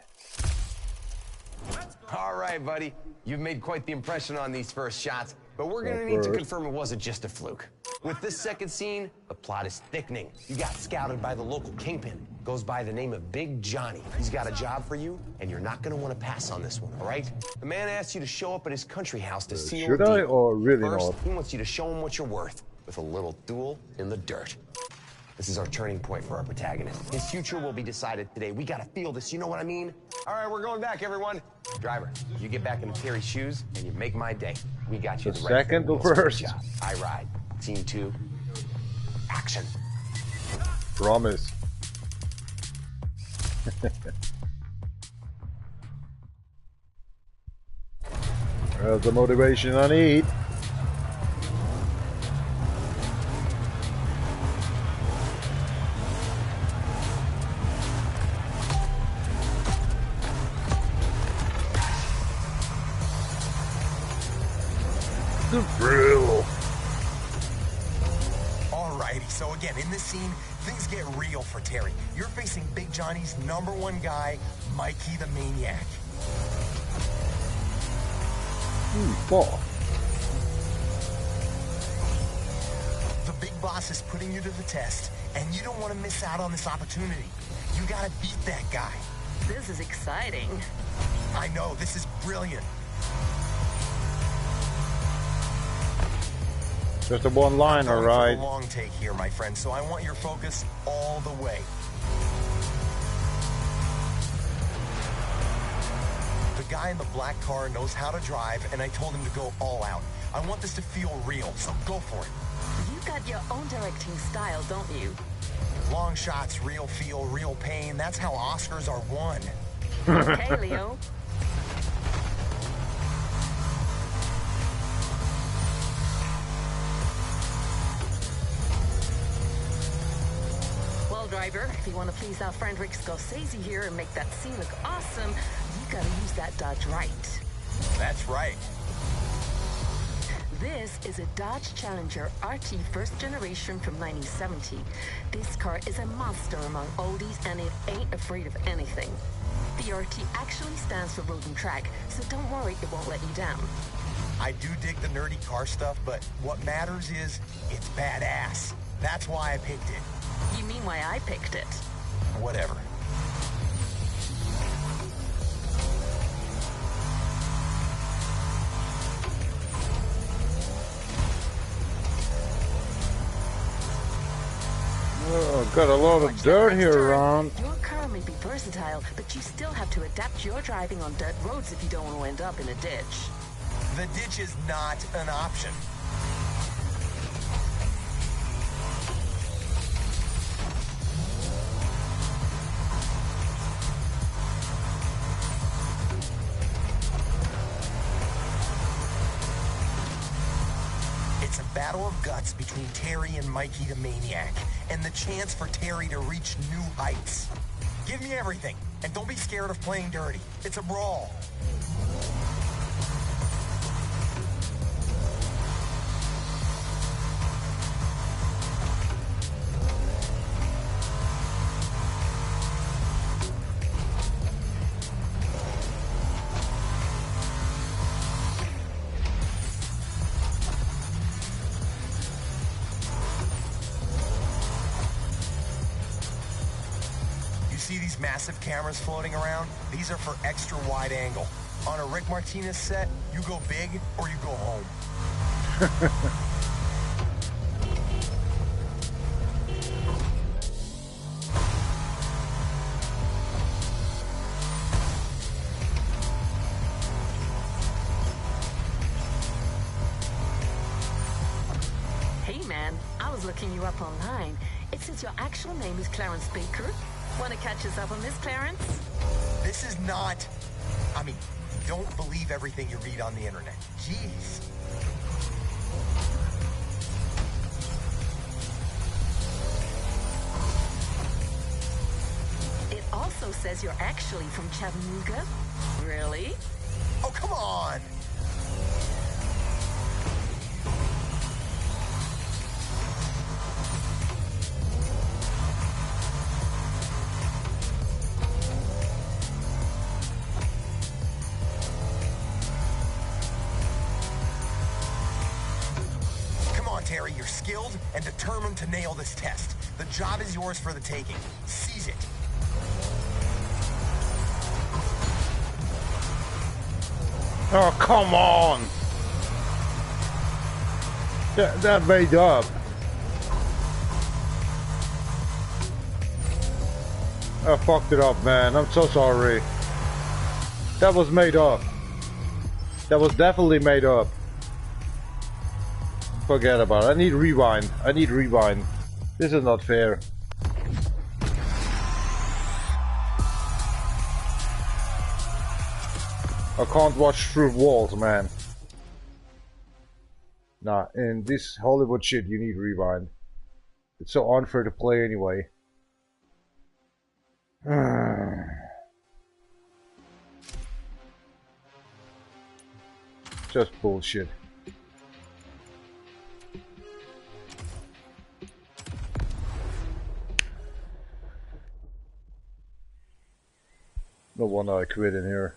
All right, buddy. You've made quite the impression on these first shots, but we're gonna need to confirm it wasn't just a fluke. With this second scene, the plot is thickening. You got scouted by the local kingpin. Goes by the name of Big Johnny. He's got a job for you, and you're not gonna want to pass on this one, all right? The man asked you to show up at his country house to seal should the deal. I or really First, not? he wants you to show him what you're worth with a little duel in the dirt. This is our turning point for our protagonist. His future will be decided today. We gotta feel this, you know what I mean? All right, we're going back, everyone. Driver, you get back into Terry's shoes, and you make my day. We got you The the right second thing. or first? I ride. Scene 2. Action. Promise. That's the motivation I need. The thrill. Alrighty, so again, in this scene, things get real for Terry. You're facing Big Johnny's #1 guy, Mikey the Maniac. Ball. The big boss is putting you to the test, and you don't want to miss out on this opportunity. You gotta beat that guy. This is exciting. I know, this is brilliant. Just a one-liner, I'm going right? for the long take here, my friend, so I want your focus all the way. The guy in the black car knows how to drive, and I told him to go all out. I want this to feel real, so go for it. You got your own directing style, don't you? Long shots, real feel, real pain. That's how Oscars are won. Okay, Leo. Well, driver, if you want to please our friend Rick Scorsese here and make that scene look awesome, you gotta use that Dodge right. That's right. This is a Dodge Challenger RT first generation from 1970. This car is a monster among oldies and it ain't afraid of anything. The RT actually stands for road and track, so don't worry, it won't let you down. I do dig the nerdy car stuff, but what matters is it's badass. That's why I picked it. You mean why I picked it? Whatever. Oh, got a lot of dirt here around. Your car may be versatile, but you still have to adapt your driving on dirt roads if you don't want to end up in a ditch. The ditch is not an option. It's a battle of guts between Terry and Mikey the Maniac, and the chance for Terry to reach new heights. Give me everything, and don't be scared of playing dirty. It's a brawl. See these massive cameras floating around? These are for extra wide angle. On a Rick Martinez set, you go big or you go home. Hey man, I was looking you up online. It says your actual name is Clarence Baker. Want to catch us up on this, Clarence? This is not... I mean, don't believe everything you read on the internet. Jeez. It also says you're actually from Chattanooga. Really? Oh, come on! Terry, you're skilled and determined to nail this test. The job is yours for the taking. Seize it. Oh, come on! That made up. I fucked it up, man. I'm so sorry. That was made up. That was definitely made up. Forget about it. I need rewind. I need rewind. This is not fair. I can't watch through walls, man. Nah, in this Hollywood shit, you need rewind. It's so unfair to play anyway. Just bullshit. No wonder I quit in here.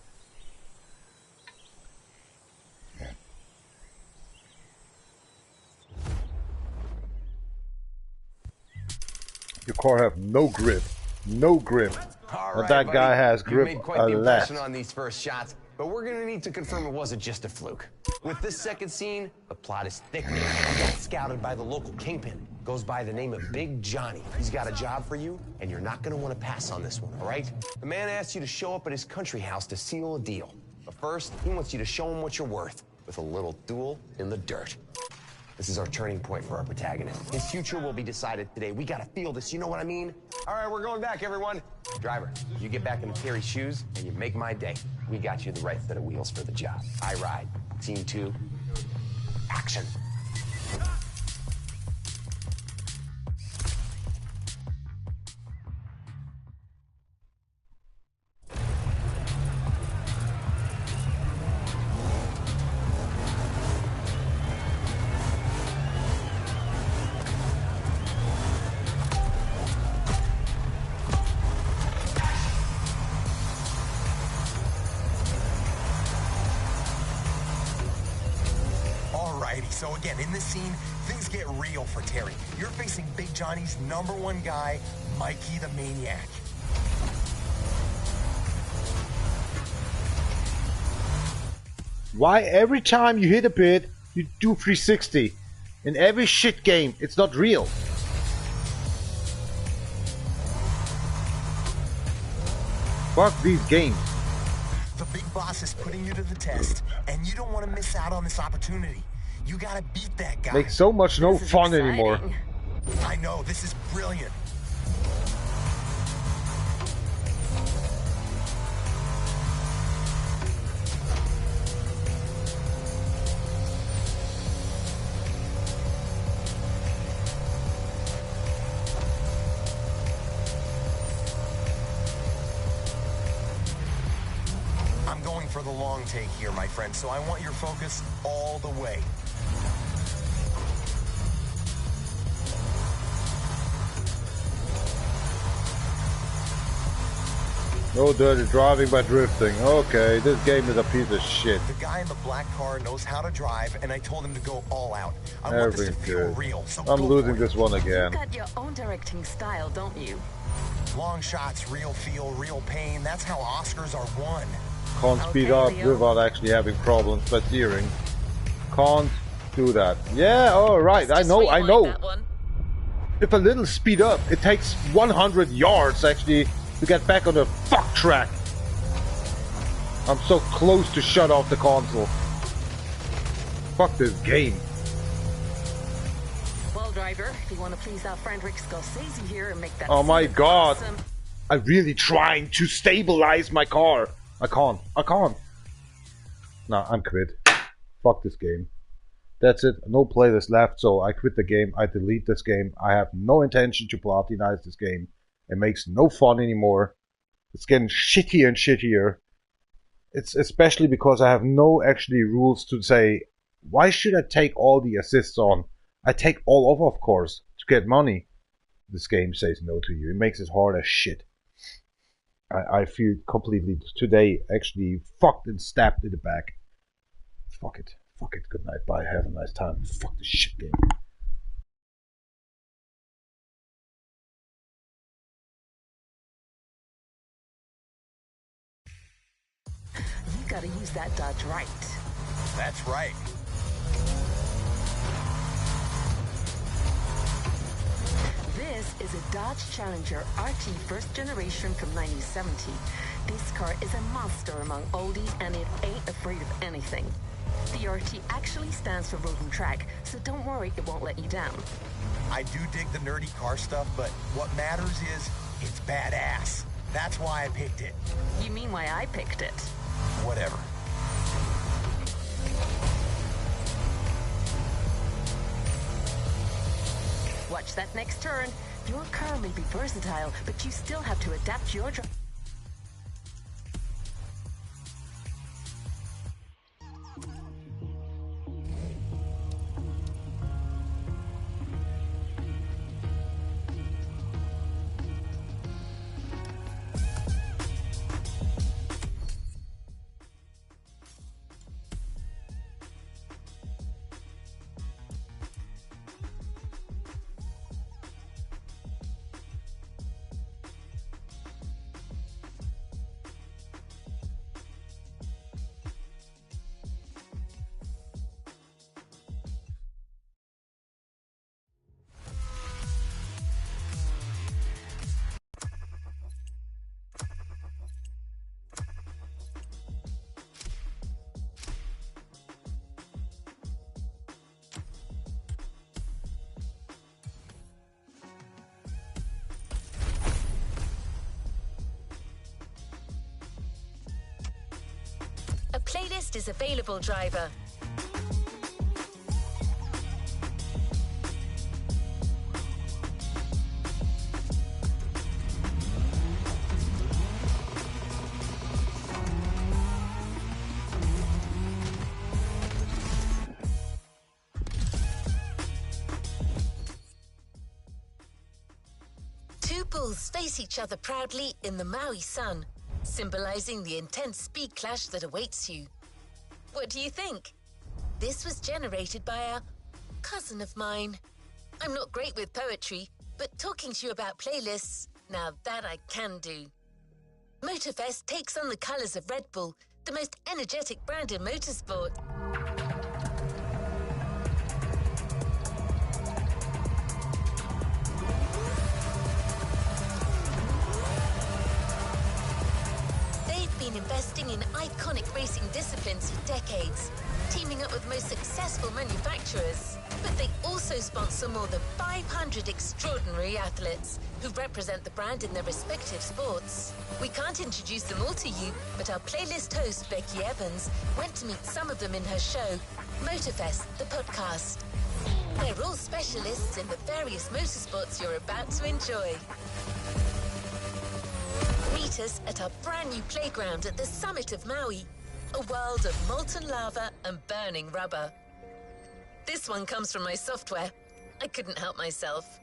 Your car have no grip. No grip. Right, that buddy. guy has grip. You made quite the impression on these first shots, but we're gonna need to confirm it wasn't just a fluke. With this second scene, the plot is thickening. You got scouted by the local kingpin. Goes by the name of Big Johnny. He's got a job for you, and you're not gonna want to pass on this one, all right? The man asks you to show up at his country house to seal a deal. But first, he wants you to show him what you're worth with a little duel in the dirt. This is our turning point for our protagonist. His future will be decided today. We gotta feel this, you know what I mean? All right, we're going back, everyone. Driver, you get back into Terry's shoes, and you make my day. We got you the right set of wheels for the job. I ride. Scene 2, action. Alrighty, so again, in this scene, things get real for Terry. You're facing Big Johnny's #1 guy, Mikey the Maniac. Why every time you hit a bit, you do 360? In every shit game, it's not real. Fuck these games. The big boss is putting you to the test, and you don't want to miss out on this opportunity. You gotta beat that guy. Makes so much no fun anymore. I know, this is brilliant. I'm going for the long take here, my friend, so I want your focus all the way. No dirty driving by drifting. Okay, this game is a piece of shit. The guy in the black car knows how to drive, and I told him to go all out. I want this to feel real, so I'm losing this one again. You've got your own directing style, don't you? Long shots, real feel, real pain. That's how Oscars are won. Can't speed up without actually having problems by steering. Can't do that. Yeah, alright, I know. If a little speed up, it takes 100 yards actually to get back on the fuck track. I'm so close to shut off the console. Fuck this game. Well, driver, if you want to please our friend Rick Scorsese here and make that. Oh my god. Awesome. I'm really trying to stabilize my car. I can't. Nah, I'm quit. Fuck this game. That's it. No playlist left, so I quit the game. I delete this game. I have no intention to platinize this game. It makes no fun anymore. It's getting shittier and shittier. It's especially because I have no actually rules to say, why should I take all the assists on? I take all off, of course, to get money. This game says no to you. It makes it hard as shit. I feel completely today actually fucked and stabbed in the back. Fuck it. Fuck it. Good night. Bye. Have a nice time. Fuck this shit game. You gotta use that dodge right. That's right. This is a Dodge Challenger RT first generation from 1970. This car is a monster among oldies and it ain't afraid of anything. The RT actually stands for road and track, so don't worry, it won't let you down. I do dig the nerdy car stuff, but what matters is it's badass. That's why I picked it. You mean why I picked it? Whatever. Watch that next turn. Your car may be versatile, but you still have to adapt your drive. A playlist is available, driver. Two bulls face each other proudly in the Maui sun, symbolizing the intense speed clash that awaits you. What do you think? This was generated by a cousin of mine. I'm not great with poetry, but talking to you about playlists, now that I can do. Motorfest takes on the colours of Red Bull, the most energetic brand in motorsport. They've been investing in iconic racing disciplines for decades, teaming up with the most successful manufacturers. But they also sponsor more than 500 extraordinary athletes who represent the brand in their respective sports. We can't introduce them all to you, but our playlist host, Becky Evans, went to meet some of them in her show, Motorfest, the podcast. They're all specialists in the various motorsports you're about to enjoy. Meet us at our brand new playground at the summit of Maui, a world of molten lava and burning rubber. This one comes from my software. I couldn't help myself.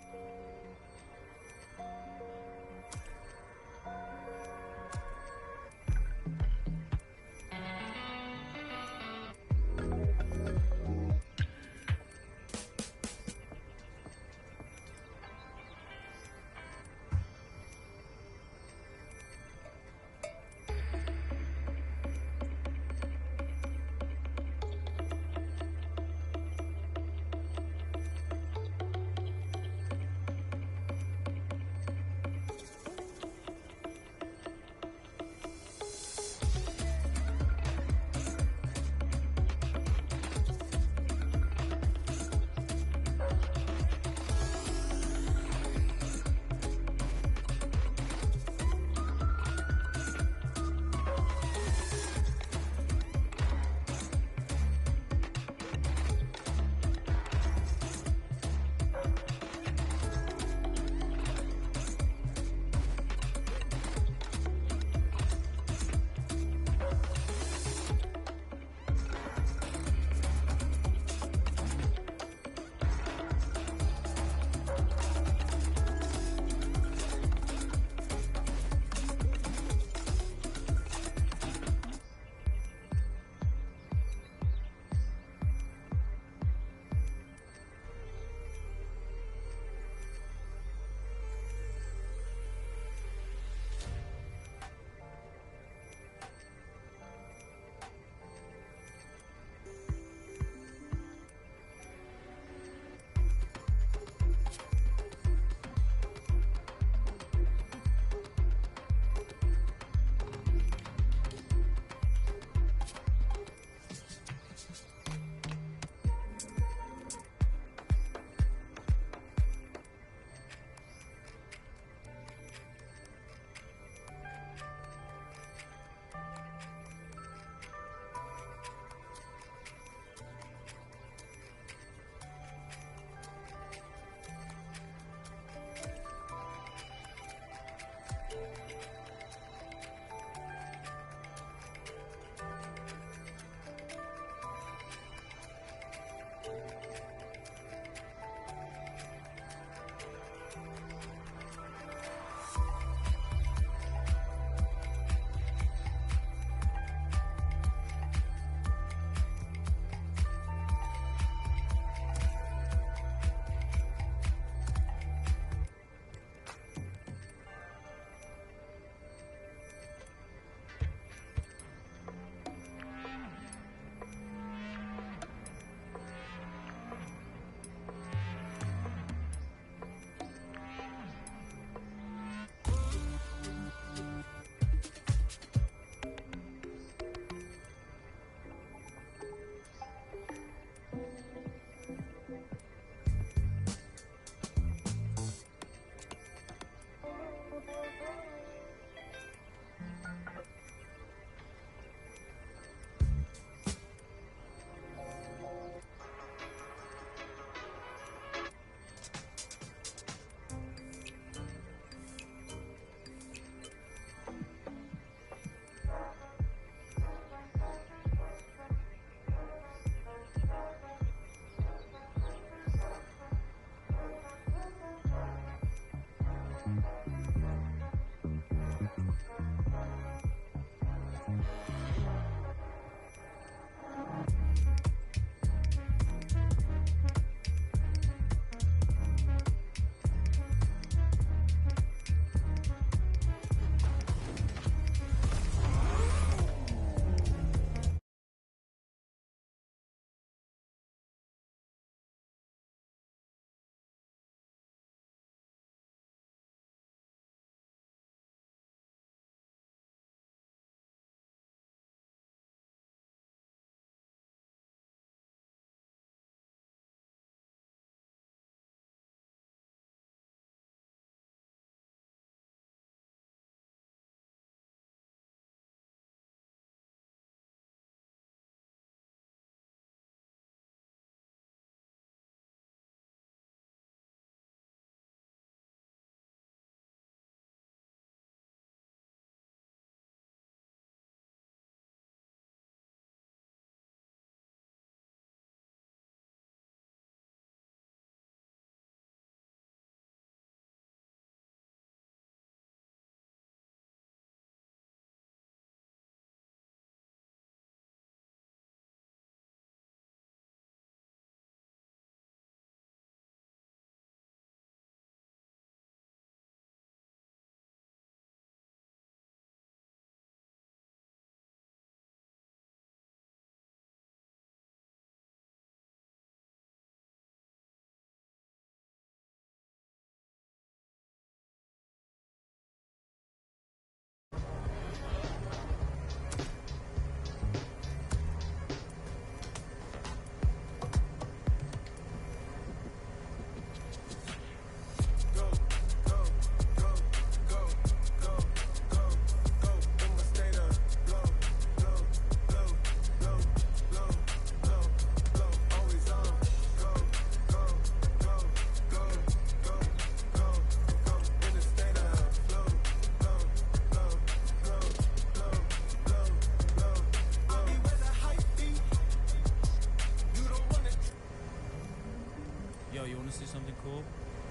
Yo, you want to see something cool?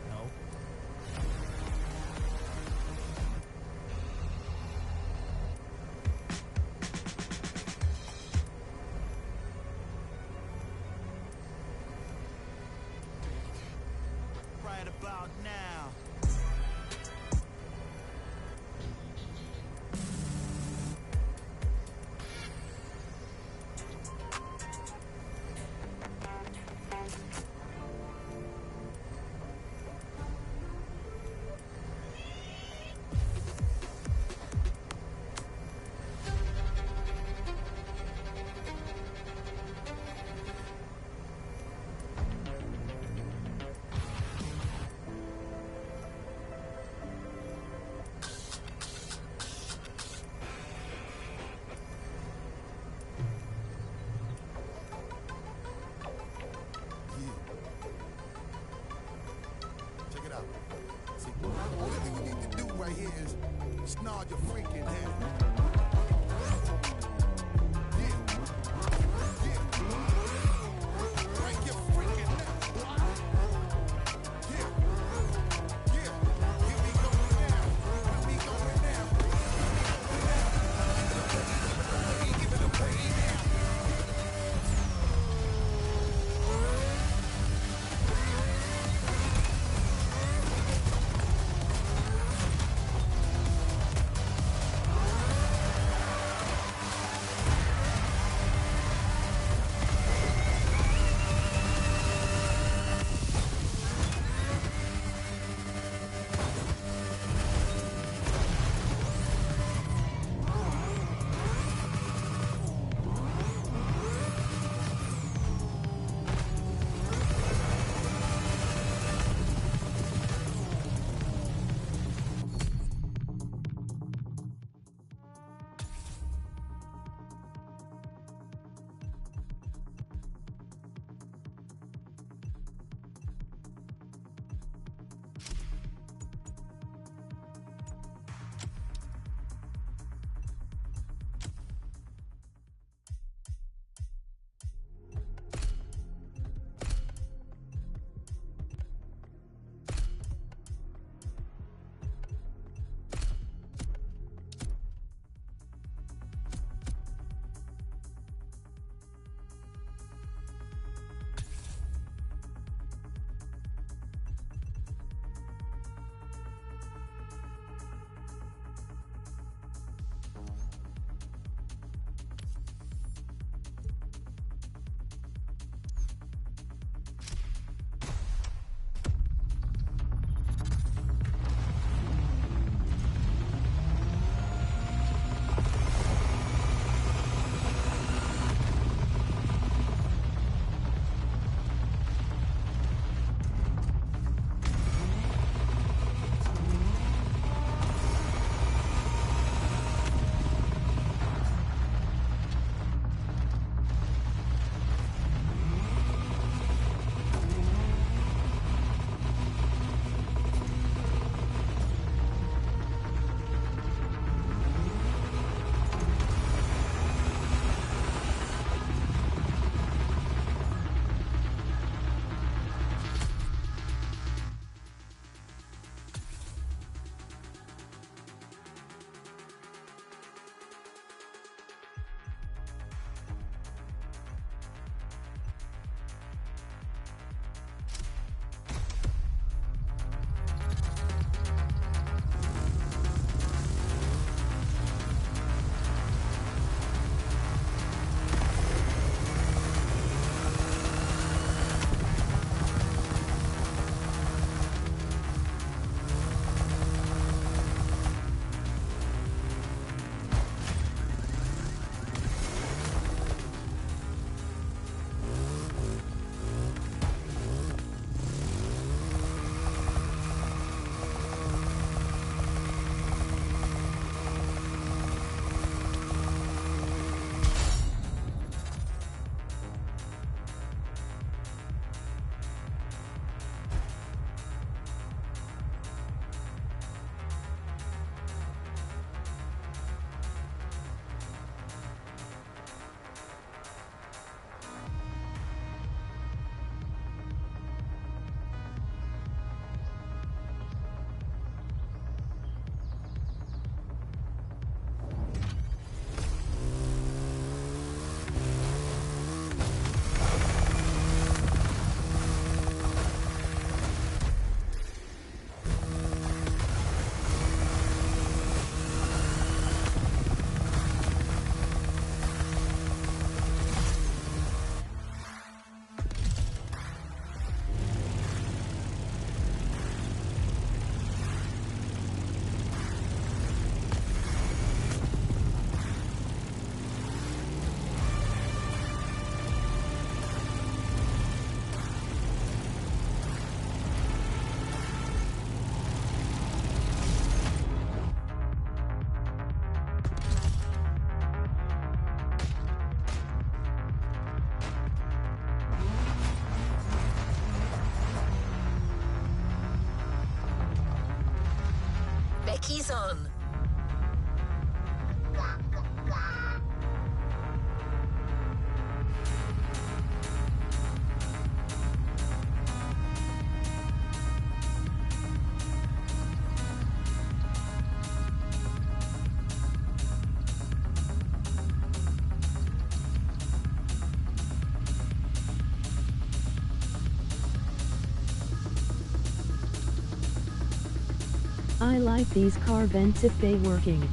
No. Right about now. Check it out. See, the only thing you need to do right here is snarl your freaking head. Break your freaking neck, boy. Yeah. Here we go now. Here we go now. Give it a play now. Ricky's on. I like these car vents if they working.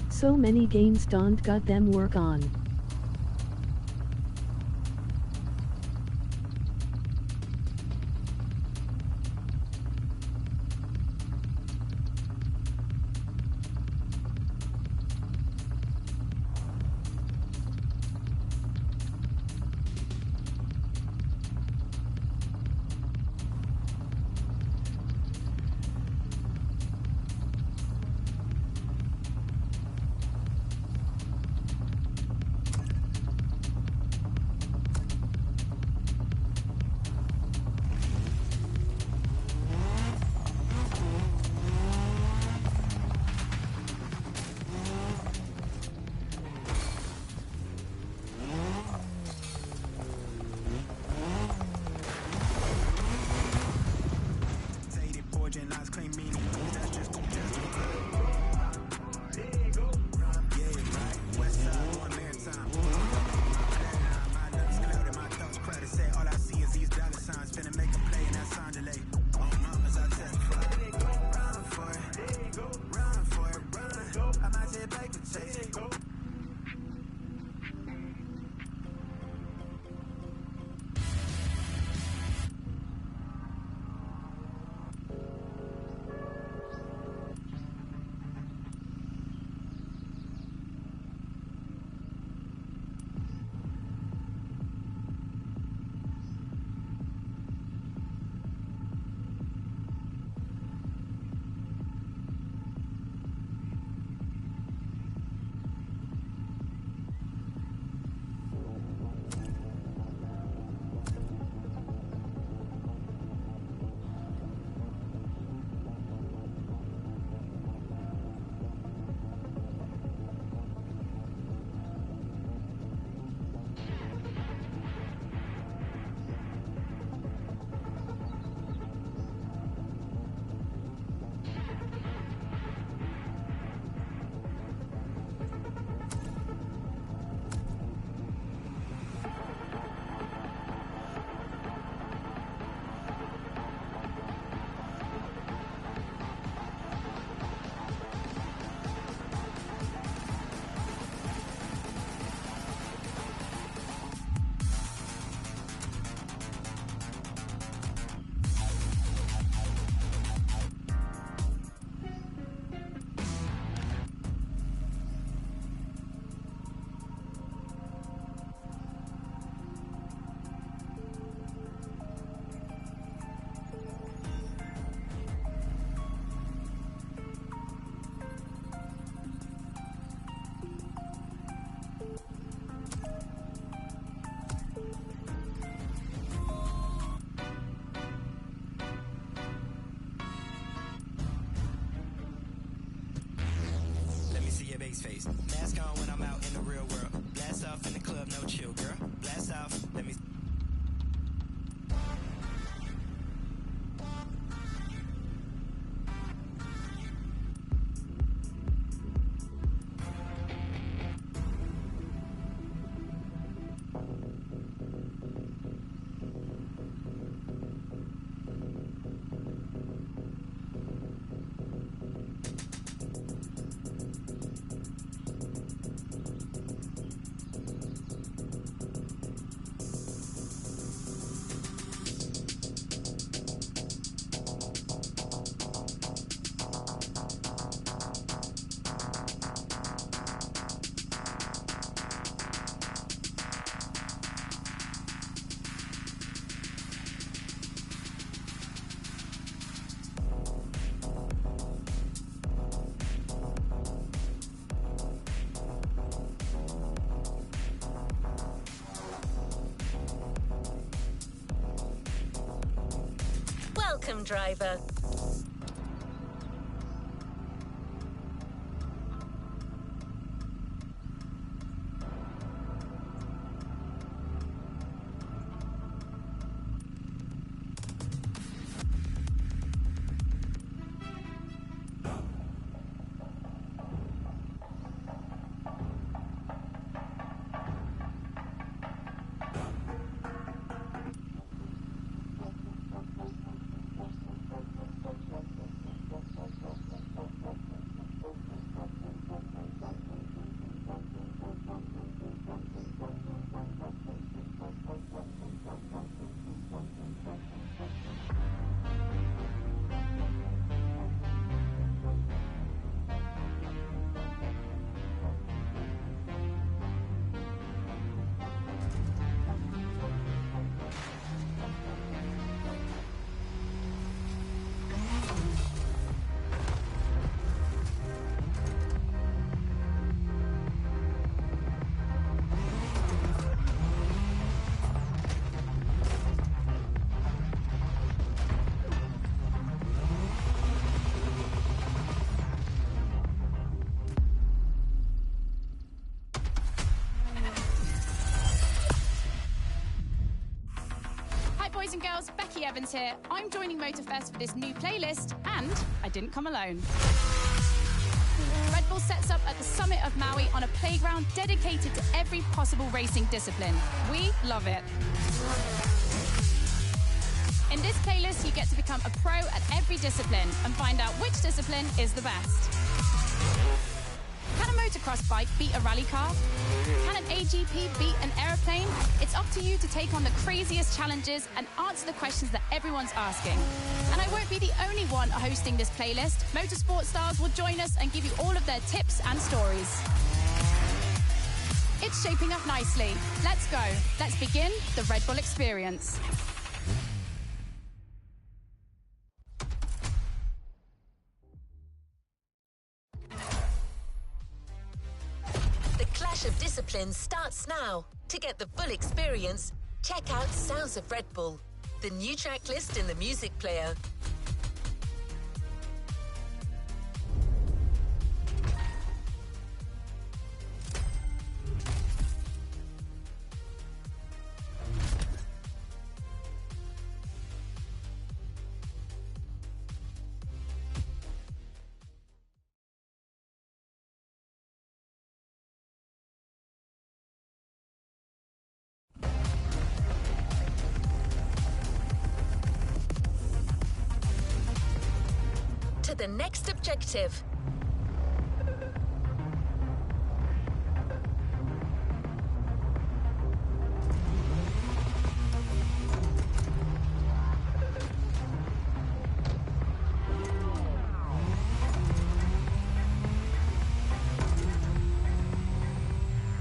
So many games don't got them work on. Face. Mask on when I'm out in the real world. Blast off in the club, no chill, girl. Blast off, let me... welcome, driver. Boys and girls, Becky Evans here. I'm joining Motorfest for this new playlist, and I didn't come alone. Red Bull sets up at the summit of Maui on a playground dedicated to every possible racing discipline. We love it. In this playlist, you get to become a pro at every discipline and find out which discipline is the best. Can a motocross bike beat a rally car? Can an AGP beat an aeroplane? It's up to you to take on the craziest challenges and answer the questions that everyone's asking. And I won't be the only one hosting this playlist. Motorsport stars will join us and give you all of their tips and stories. It's shaping up nicely. Let's go. Let's begin the Red Bull experience. Of Disciplines starts now. To get the full experience, check out Sounds of Red Bull, the new track list in the music player. To the next objective.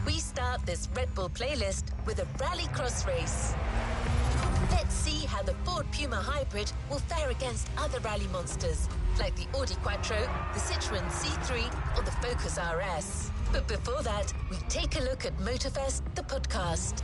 We start this Red Bull playlist with a rallycross race. Let's see how the Ford Puma Hybrid will fare against other rally monsters, like the Audi Quattro, the Citroën C3, or the Focus RS. But before that, we take a look at Motorfest, the podcast.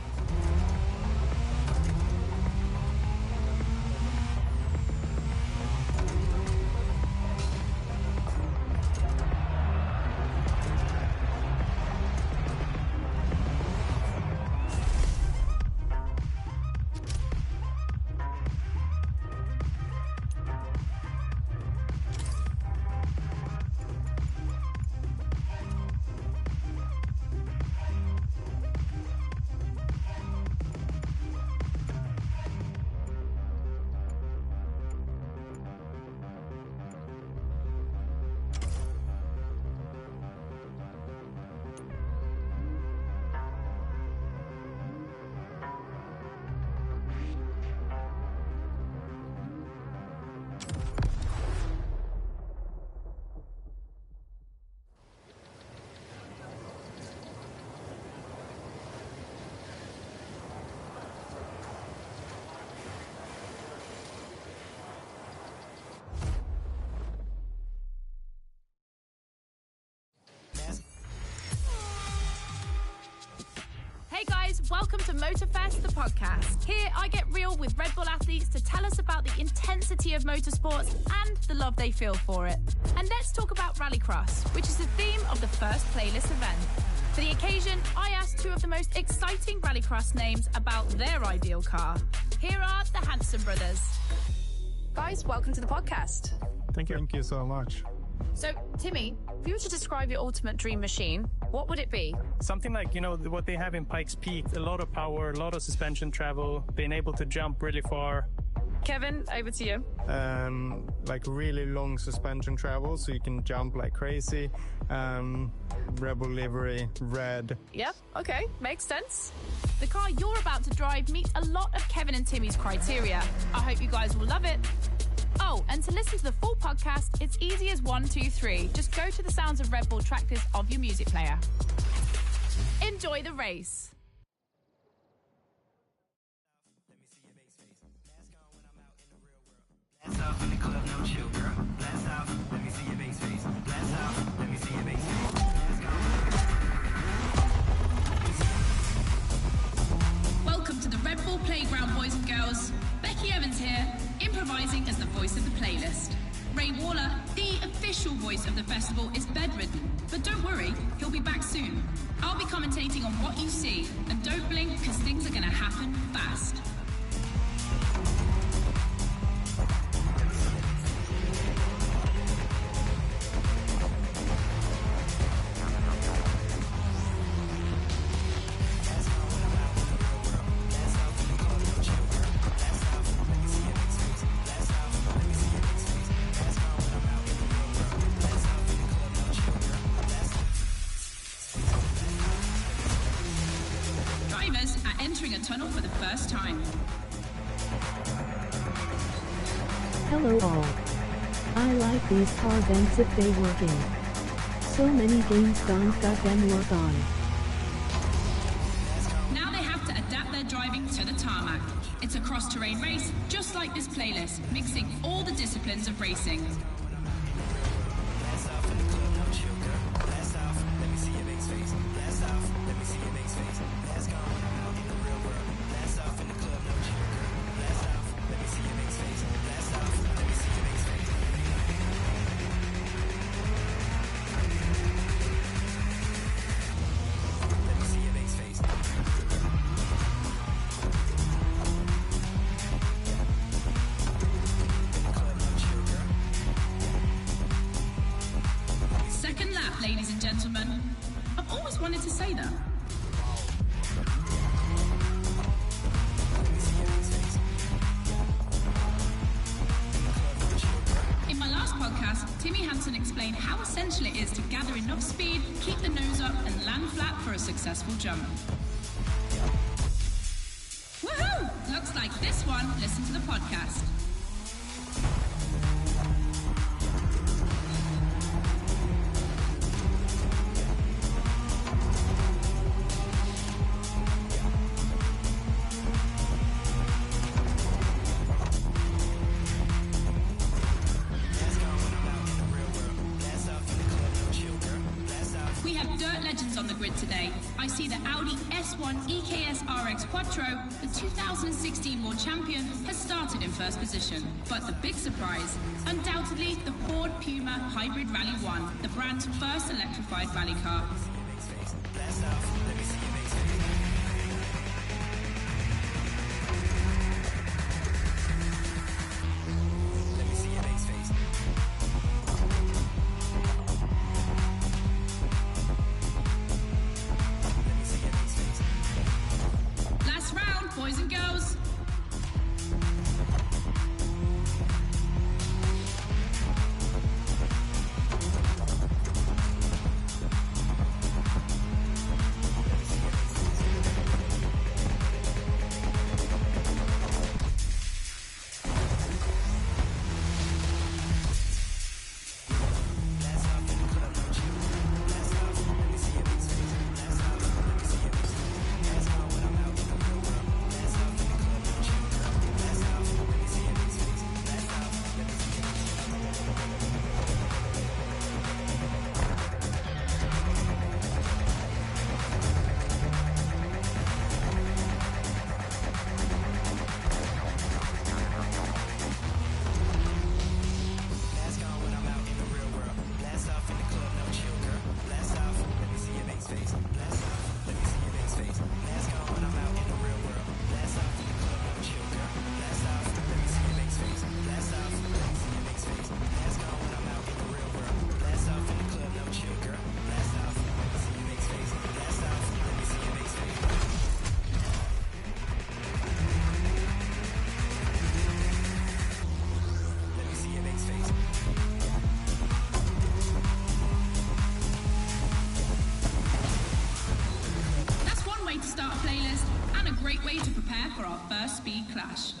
to Motorfest, the podcast. Here, I get real with Red Bull athletes to tell us about the intensity of motorsports and the love they feel for it. And let's talk about Rallycross, which is the theme of the first playlist event. For the occasion, I asked two of the most exciting Rallycross names about their ideal car. Here are the Hanson brothers. Guys, welcome to the podcast. Thank you. Thank you so much. So, Timmy, if you were to describe your ultimate dream machine, what would it be? Something like, what they have in Pikes Peak, a lot of power, a lot of suspension travel, being able to jump really far. Kevin, over to you. Like really long suspension travel, so you can jump like crazy. Rebel livery, red. Yep, okay, makes sense. The car you're about to drive meets a lot of Kevin and Timmy's criteria. I hope you guys will love it. Oh, and to listen to the full podcast, it's easy as 1, 2, 3. Just go to the Sounds of Red Bull track list of your music player. Enjoy the race. Blast off in the club, no chill, girl. Blast off, let me see your bass face. Blast off, let me see your bass face. Welcome to the Red Bull Playground, boys and girls. Becky Evans here, improvising as the voice of the playlist. Ray Waller, the official voice of the festival, is bedridden, but don't worry, he'll be back soon. I'll be commentating on what you see, and don't blink because things are going to happen fast. Entering a tunnel for the first time. Hello all. I like these car vents if they working. So many games don't got them work on. Now they have to adapt their driving to the tarmac. It's a cross-terrain race, just like this playlist, mixing all the disciplines of racing. Ladies and gentlemen, I've always wanted to say that. In my last podcast, Timmy Hanson explained how essential it is to gather enough speed, keep the nose up, and land flat for a successful jump. Woohoo! Looks like this one. Listen to the podcast. On the grid today, I see the Audi S1 EKS RX Quattro, the 2016 World Champion, has started in first position. But the big surprise, undoubtedly the Ford Puma Hybrid Rally 1, the brand's first electrified rally car. Boys and girls. for our first speed clash.